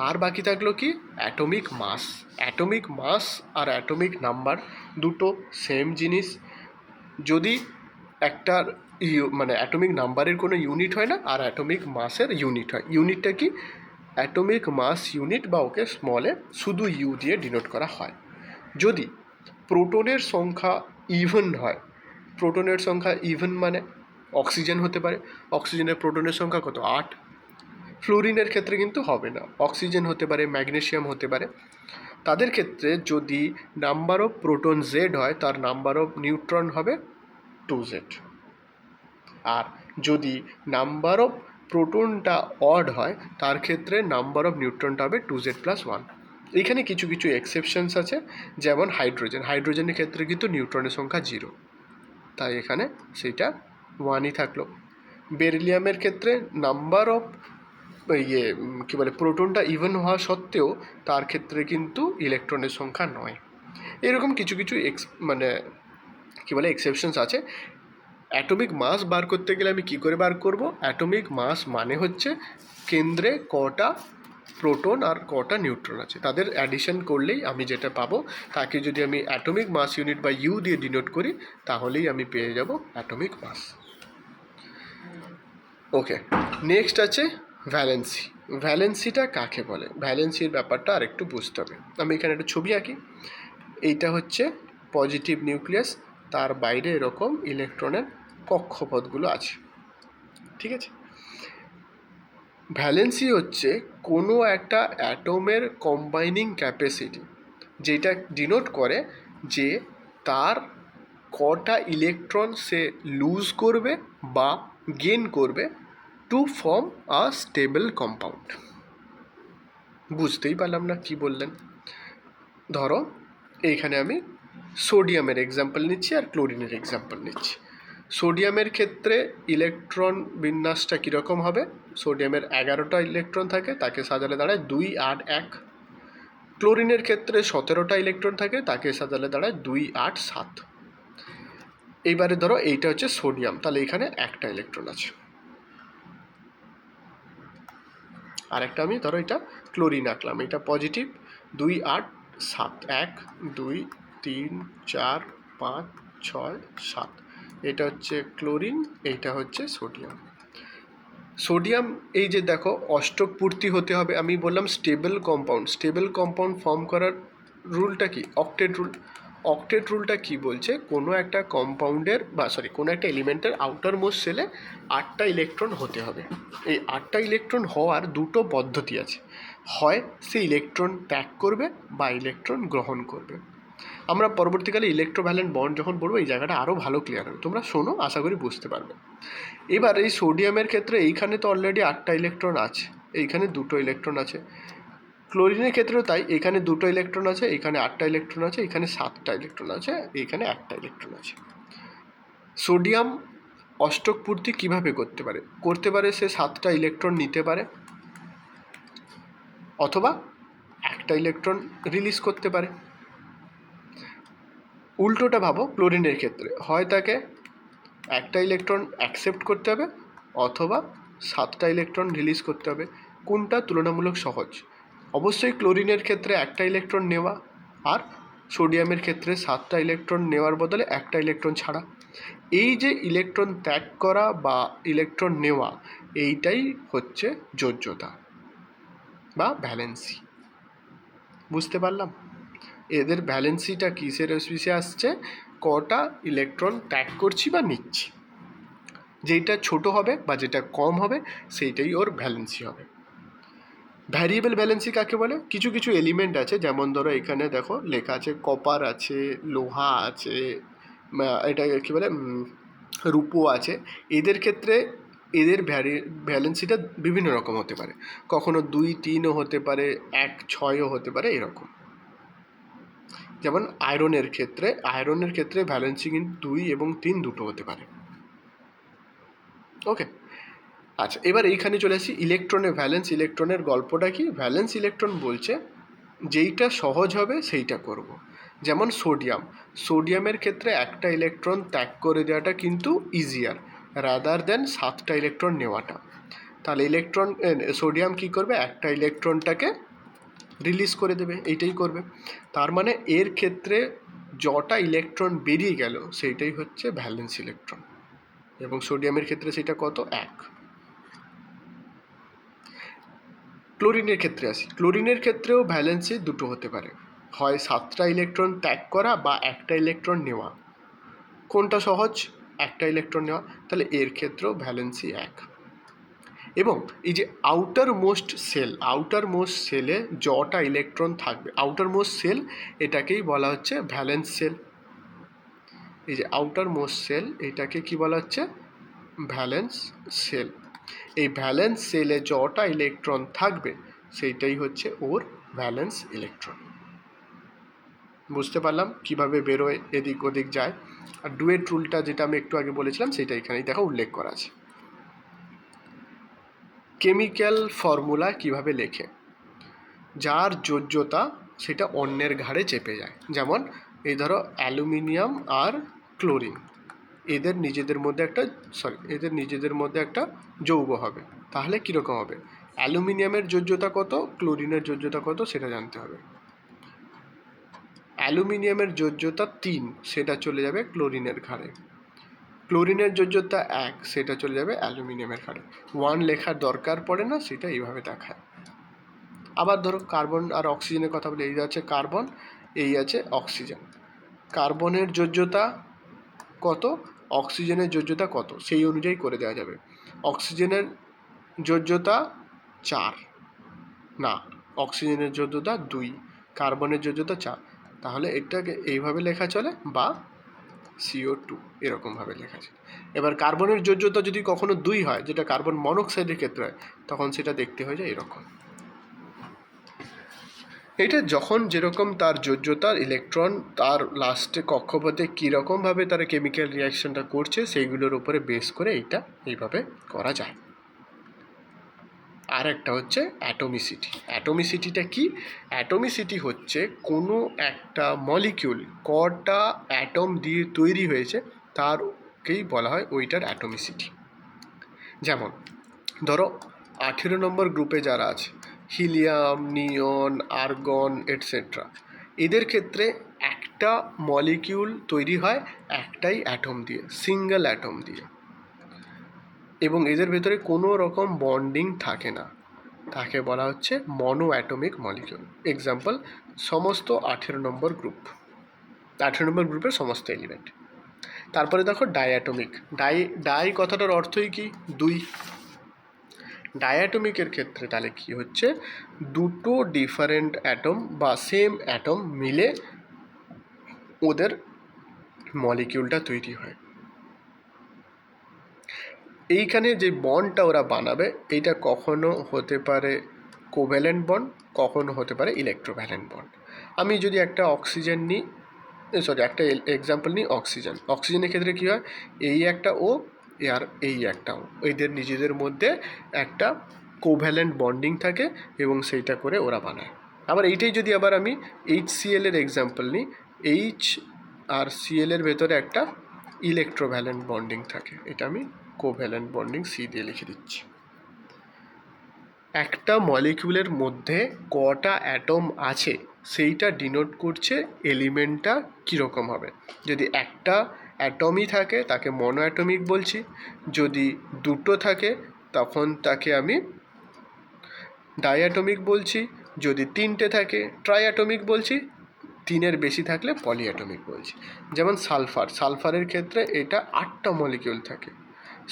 আর বাকি থাকলো কি, অ্যাটমিক মাস। অ্যাটমিক মাস আর অ্যাটমিক নাম্বার দুটো সেম জিনিস। যদি একটার মানে অ্যাটমিক নাম্বারের কোনো ইউনিট হয় না, আর অ্যাটমিক মাসের ইউনিট হয়। ইউনিটটা কি, অ্যাটমিক মাস ইউনিট বা ওকে স্মলে শুধু ইউ দিয়ে ডিনোট করা হয়। যদি প্রোটনের সংখ্যা ইভেন হয়, প্রোটনের সংখ্যা ইভেন মানে অক্সিজেন হতে পারে, অক্সিজেনের প্রোটনের সংখ্যা কত, 8। ফ্লোরিনের ক্ষেত্রে কিন্তু হবে না, অক্সিজেন হতে পারে, ম্যাগনেসিয়াম হতে পারে। তাদের ক্ষেত্রে যদি নাম্বার অফ প্রোটন জেড হয়, তার নাম্বার অফ নিউট্রন হবে 2z। আর যদি নাম্বার অফ প্রোটনটা অড হয়, তার ক্ষেত্রে নাম্বার অফ নিউট্রনটা হবে 2z+1। এইখানে কিছু কিছু এক্সেপশনস আছে, যেমন হাইড্রোজেনের ক্ষেত্রে কিন্তু নিউট্রনের সংখ্যা 0, তাই এখানে সেইটা 1ই থাকলো। বেরিলিয়ামের ক্ষেত্রে নাম্বার অফ কী বলে প্রোটনটা ইভেন হওয়া সত্ত্বেও তার ক্ষেত্রে কিন্তু ইলেকট্রনের সংখ্যা 9। এরকম কিছু কিছু মানে কী বলে এক্সেপশনস আছে। অ্যাটমিক মাস বার করতে গেলে আমি কী করে বার করব, অ্যাটমিক মাস মানে হচ্ছে কেন্দ্রে কটা প্রোটন আর কটা নিউট্রন আছে, তাদের অ্যাডিশন করলেই আমি যেটা পাবো, তাকে যদি আমি অ্যাটমিক মাস ইউনিট বা ইউ দিয়ে ডিনোট করি, তাহলেই আমি পেয়ে যাব অ্যাটমিক মাস। ওকে, নেক্সট আছে ভ্যালেন্সি। ভ্যালেন্সিটা কাকে বলে, ভ্যালেন্সির ব্যাপারটা আরেকটু বুঝতে হবে। আমি এখানে একটা ছবি আঁকি, এইটা হচ্ছে পজিটিভ নিউক্লিয়াস, তার বাইরে এরকম ইলেকট্রনের কক্ষপথগুলো আছে, ঠিক আছে। ভ্যালেন্সি হচ্ছে কোনো একটা অ্যাটমের কম্বাইনিং ক্যাপাসিটি, যেটা ডিনোট করে যে তার কটা ইলেকট্রন সে লুজ করবে বা গেইন করবে to form a stable compound. বুঝতেই পারলাম না কি বললেন। ধরো এইখানে আমি সোডিয়ামের এক্সাম্পল নিচ্ছি আর ক্লোরিনের এক্সাম্পল নিচ্ছি। সোডিয়ামের ক্ষেত্রে ইলেকট্রন বিন্যাসটা কীরকম হবে, সোডিয়ামের 11টা ইলেকট্রন থাকে, তাকে সাজালে দাঁড়ায় 2, 8, 1। ক্লোরিনের ক্ষেত্রে 17টা ইলেকট্রন থাকে, তাকে সাজালে দাঁড়ায় 2, 8, 7। এইবারে ধরো এইটা হচ্ছে সোডিয়াম, তাহলে এখানে একটা ইলেকট্রন আছে। আর একটা আমি ধরো এটা ক্লোরিন আঁকলাম, এটা পজিটিভ, 2, 8, 7, 1, 2, 3, 4, 5, 6, 7। এটা হচ্ছে ক্লোরিন, এইটা হচ্ছে সোডিয়াম। সোডিয়াম এই যে দেখো অষ্টক পূর্তি হতে হবে, আমি বললাম stable compound. Stable compound form করার রুলটা কি, অক্টেট রুল। অক্টেট রুলটা কি বলছে, কোনো একটা কম্পাউন্ডের কোনো একটা এলিমেন্টের আউটার মোস্ট সেলে 8টা ইলেকট্রন হতে হবে। এই 8টা ইলেকট্রন হওয়ার দুটো পদ্ধতি আছে, হয় সে ইলেকট্রন ত্যাগ করবে বা ইলেকট্রন গ্রহণ করবে। আমরা পরবর্তীকালে ইলেকট্রোভ্যালেন্ট বন্ড যখন পড়বো, এই জায়গাটা আরও ভালো ক্লিয়ার হবে, তোমরা শোনো, আশা করি বুঝতে পারবে। এবার এই সোডিয়ামের ক্ষেত্রে এইখানে তো অলরেডি 8টা ইলেকট্রন আছে, এইখানে 2টো ইলেকট্রন আছে। ক্লোরিনের ক্ষেত্রেও তাই, এখানে 2টো ইলেকট্রন আছে, এখানে 8টা ইলেকট্রন আছে, এখানে 7টা ইলেকট্রন আছে, এইখানে 1টা ইলেকট্রন আছে। সোডিয়াম অষ্টক পূর্তি কীভাবে করতে পারে সে 7টা ইলেকট্রন নিতে পারে, অথবা 1টা ইলেকট্রন রিলিজ করতে পারে। উল্টোটা ভাবো, ক্লোরিনের ক্ষেত্রে হয় তাকে 1টা ইলেকট্রন অ্যাকসেপ্ট করতে হবে, অথবা 7টা ইলেকট্রন রিলিজ করতে হবে। কোনটা তুলনামূলক সহজ? অবশ্যই ক্লোরিনের ক্ষেত্রে 1টা ইলেকট্রন নেওয়া, আর সোডিয়ামের ক্ষেত্রে 7টা ইলেকট্রন নেওয়ার বদলে 1টা ইলেকট্রন ছাড়া। এই যে ইলেকট্রন ত্যাগ করা বা ইলেকট্রন নেওয়া, এইটাই হচ্ছে যোজ্যতা বা ভ্যালেন্সি। বুঝতে পারলাম? এদের ভ্যালেন্সিটা কিসের অফিসে আসছে, কটা ইলেকট্রন ত্যাগ করছি বা নিচ্ছি। যেটা ছোট হবে বা যেটা কম হবে সেইটাই ওর ভ্যালেন্সি হবে। ভ্যারিয়েবল ভ্যালেন্সি কাকে বলে? কিছু কিছু এলিমেন্ট আছে, যেমন ধরো এখানে দেখো লেখা আছে কপার আছে, লোহা আছে, এটা কী বলে, রূপো আছে। এদের ক্ষেত্রে এদের ভ্যালেন্সিটা বিভিন্ন রকম হতে পারে, কখনো 2-3ও হতে পারে, 1-6ও হতে পারে, এরকম। যেমন আয়রনের ক্ষেত্রে ভ্যালেন্সি কিন্তু 2 এবং 3 দুটো হতে পারে। ওকে, আচ্ছা, এবার এইখানে চলে আসি ইলেকট্রনের ভ্যালেন্স ইলেকট্রনের গল্পটা কি। ভ্যালেন্স ইলেকট্রন বলছে যেইটা সহজ হবে সেইটা করব। যেমন সোডিয়ামের ক্ষেত্রে একটা ইলেকট্রন ত্যাগ করে দেওয়াটা কিন্তু ইজিয়ার রাদার দেন 7টা ইলেকট্রন নেওয়াটা। তাহলে সোডিয়াম কি করবে, একটা ইলেকট্রনটাকে রিলিজ করে দেবে, এইটাই করবে। তার মানে এর ক্ষেত্রে যটা ইলেকট্রন বেরিয়ে গেল সেইটাই হচ্ছে ভ্যালেন্স ইলেকট্রন, এবং সোডিয়ামের ক্ষেত্রে সেটা কত, 1। ক্লোরিনের ক্ষেত্রে আসি। ক্লোরিনের ক্ষেত্রেও ভ্যালেন্সি দুটো হতে পারে, হয় 7টা ইলেকট্রন ত্যাগ করা বা একটা ইলেকট্রন নেওয়া। কোনটা সহজ, একটা ইলেকট্রন নেওয়া, তাহলে এর ক্ষেত্রেও ভ্যালেন্সি 1। এবং এই যে আউটার মোস্ট সেলে যটা ইলেকট্রন থাকবে, আউটার মোস্ট সেল এটাকেই বলা হচ্ছে ভ্যালেন্স সেল। এই যে আউটার মোস্ট সেল এটাকে কি বলা হচ্ছে, ভ্যালেন্স সেল। এই ভ্যালেন্স সেলে যটা ইলেকট্রন থাকবে সেইটাই হচ্ছে ওর ভ্যালেন্স ইলেকট্রন। বুঝতে পারলাম কিভাবে বেরোয়, এদিক ওদিক যায়। আর ডুয়েট রুলটা যেটা আমি একটু আগে বলেছিলাম সেটা এখানেই দেখো উল্লেখ করা আছে। কেমিক্যাল ফর্মুলা কিভাবে লেখে, যার যোজ্যতা সেটা অন্যের ঘাড়ে চেপে যায়। যেমন এই ধরো অ্যালুমিনিয়াম আর ক্লোরিন, এদের নিজেদের মধ্যে একটা যৌগ হবে, তাহলে কীরকম হবে, অ্যালুমিনিয়ামের যোজ্যতা কত, ক্লোরিনের যোজ্যতা কত সেটা জানতে হবে। অ্যালুমিনিয়ামের যোজ্যতা 3, সেটা চলে যাবে ক্লোরিনের ঘাড়ে। ক্লোরিনের যোজ্যতা 1, সেটা চলে যাবে অ্যালুমিনিয়ামের ঘাড়ে। 1 লেখার দরকার পড়ে না, সেটা এইভাবে দেখায়। আবার ধরো কার্বন আর অক্সিজেনের কথা বলি, এই আছে কার্বন, এই আছে অক্সিজেন। কার্বনের যোজ্যতা কত, অক্সিজেনের যোজ্যতা কত, সেই অনুযায়ী করে দেওয়া যাবে। অক্সিজেনের যোজ্যতা 4, না অক্সিজেনের যোজ্যতা 2, কার্বনের যোজ্যতা 4, তাহলে এটাকে এইভাবে লেখা চলে, বা CO2 এরকমভাবে লেখা যায়। এবার কার্বনের যোজ্যতা যদি কখনো 2 হয়, যেটা কার্বন মনোক্সাইডের ক্ষেত্রে হয়, তখন সেটা দেখতে হয়ে যায় এরকম। এটা যখন যেরকম তার যোজ্যতার ইলেকট্রন তার লাস্টে কক্ষপথে কীরকমভাবে তারা কেমিক্যাল রিয়াকশানটা করছে সেইগুলোর উপরে বেস করে এইটা এইভাবে করা যায়। আর একটা হচ্ছে অ্যাটমিসিটিটা কি, অ্যাটমিসিটি হচ্ছে কোনো একটা মলিকিউল কটা অ্যাটম দিয়ে তৈরি হয়েছে তারকেই বলা হয় ওইটার অ্যাটমিসিটি। যেমন ধরো 18 নম্বর গ্রুপে যারা আছে, হিলিয়াম, নিয়ন, আর্গন এটসেট্রা, এদের ক্ষেত্রে একটা মলিকিউল তৈরি হয় একটাই অ্যাটম দিয়ে, সিঙ্গেল অ্যাটম দিয়ে, এবং এদের ভেতরে কোনো রকম বন্ডিং থাকে না, তাকে বলা হচ্ছে মনো অ্যাটমিক মলিকিউল। এক্সাম্পল সমস্ত 18 নম্বর গ্রুপের সমস্ত এলিমেন্ট। তারপরে দেখো ডাইঅ্যাটমিক, ডাই কথাটার অর্থই কি, 2। ডায়াটমিকের ক্ষেত্রে তাহলে কি হচ্ছে, দুটো ডিফারেন্ট অ্যাটম বা সেম অ্যাটম মিলে ওদের মলিকিউলটা তৈরি হয়। এইখানে যে বন্ডটা ওরা বানাবে এইটা কখনো হতে পারে কোভ্যালেন্ট বন্ড, কখনো হতে পারে ইলেকট্রোভ্যালেন্ট বন্ড। আমি যদি একটা একটা এক্সাম্পল নিই, অক্সিজেনের ক্ষেত্রে কী হয়, এই একটা ও আর এই একটা ও, এদের নিজেদের মধ্যে একটা কোভ্যালেন্ট বন্ডিং থাকে এবং সেইটা করে ওরা বানায়। আবার এইটাই যদি আবার আমি HCl এর এক্সাম্পল নিই, H আর Cl এর ভেতরে একটা ইলেকট্রোভ্যালেন্ট বন্ডিং থাকে, এটা আমি কোভ্যালেন্ট বন্ডিং C দিয়ে লিখে দিচ্ছি। একটা মলিকিউলের মধ্যে কটা অ্যাটম আছে সেইটা ডিনোট করছে এলিমেন্টটা কীরকম হবে। যদি একটা অ্যাটমই থাকে তাকে মনো অ্যাটমিক বলছি, যদি দুটো থাকে তখন তাকে আমি ডাইঅ্যাটমিক বলছি, যদি 3টে থাকে ট্রাইঅ্যাটমিক বলছি, 3-এর বেশি থাকলে পলিঅ্যাটমিক বলছি। যেমন সালফারের ক্ষেত্রে এটা 8টা মলিকিউল থাকে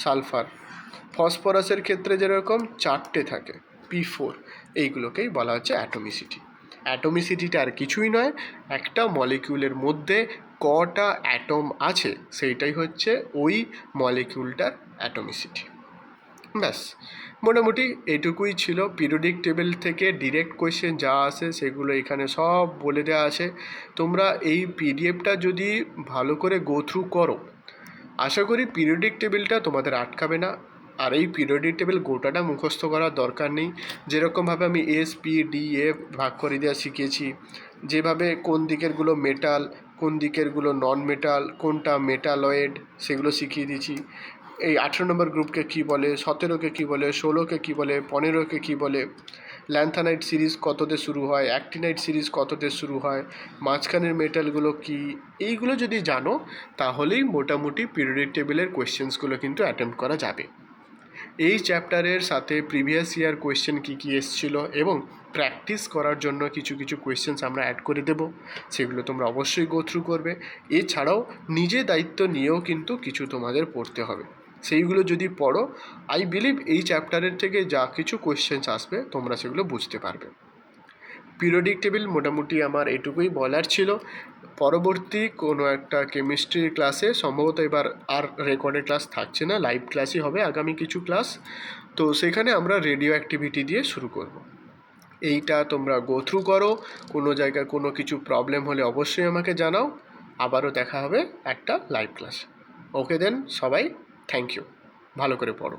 সালফার। ফসফরাসের ক্ষেত্রে যেরকম 4টে থাকে, P4 এইগুলোকেই বলা হচ্ছে অ্যাটমিসিটি। অ্যাটমিসিটিটা আর কিছুই নয়, একটা মলিকিউলের মধ্যে কটা অ্যাটম আছে সেইটাই হচ্ছে ওই মলিকিউলটার অ্যাটমিসিটি। ব্যাস, মোটামুটি এইটুকুই ছিল। পিরিয়ডিক টেবিল থেকে ডিরেক্ট কোয়েশ্চেন যা আসে সেগুলো এখানে সব বলে দেওয়া আছে। তোমরা এই পিডিএফটা যদি ভালো করে গো থ্রু করো, আশা করি পিরিয়ডিক টেবিলটা তোমাদের আটকাবে না। আর এই পিরিয়ডিক টেবিল গোটাটা মুখস্থ করার দরকার নেই। যেরকমভাবে আমি এস পি ডি এফ ভাগ করে দেওয়া শিখিয়েছি, যেভাবে কোন দিকেরগুলো মেটাল, কোন দিকেরগুলো নন মেটাল, কোনটা মেটালয়েড, সেগুলো শিখিয়ে দিয়েছি। এই 18 নম্বর গ্রুপকে কী বলে, 17কে কী বলে, 16কে কী বলে, 15কে কী বলে, ল্যান্থানাইট সিরিজ কততে শুরু হয়, অ্যাক্টিনাইট সিরিজ কততে শুরু হয়, মাঝখানের মেটালগুলো কী, এইগুলো যদি জানো তাহলেই মোটামুটি পিরিয়ডিক টেবিলের কোয়েশ্চেন্সগুলো কিন্তু অ্যাটেম্প্ট করা যাবে। এই চ্যাপ্টারের সাথে প্রিভিয়াস ইয়ার কোয়েশ্চেন কী কী এসেছিলো এবং প্র্যাকটিস করার জন্য কিছু কিছু কোয়েশ্চেন্স আমরা অ্যাড করে দেবো, সেগুলো তোমরা অবশ্যই গো থ্রু করবে। এছাড়াও নিজে দায়িত্ব নিয়েও কিন্তু কিছু তোমাদের পড়তে হবে, সেইগুলো যদি পড়ো আই বিলিভ এই চ্যাপ্টারের থেকে যা কিছু কোয়েশ্চেন্স আসবে তোমরা সেগুলো বুঝতে পারবে। পিরিয়ডিক টেবিল মোটামুটি আমার এটুকুই বলার ছিল। পরবর্তী কোনো একটা কেমিস্ট্রির ক্লাসে সম্ভবত এবার আর রেকর্ডেড ক্লাস থাকছে না, লাইভ ক্লাসই হবে আগামী কিছু ক্লাস। তো সেখানে আমরা রেডিও অ্যাক্টিভিটি দিয়ে শুরু করব। এইটা তোমরা গো থ্রু করো, কোনো জায়গায় কোনো কিছু প্রবলেম হলে অবশ্যই আমাকে জানাও। আবারও দেখা হবে একটা লাইভ ক্লাস। ওকে দেন সবাই, থ্যাংক ইউ, ভালো করে পড়ো।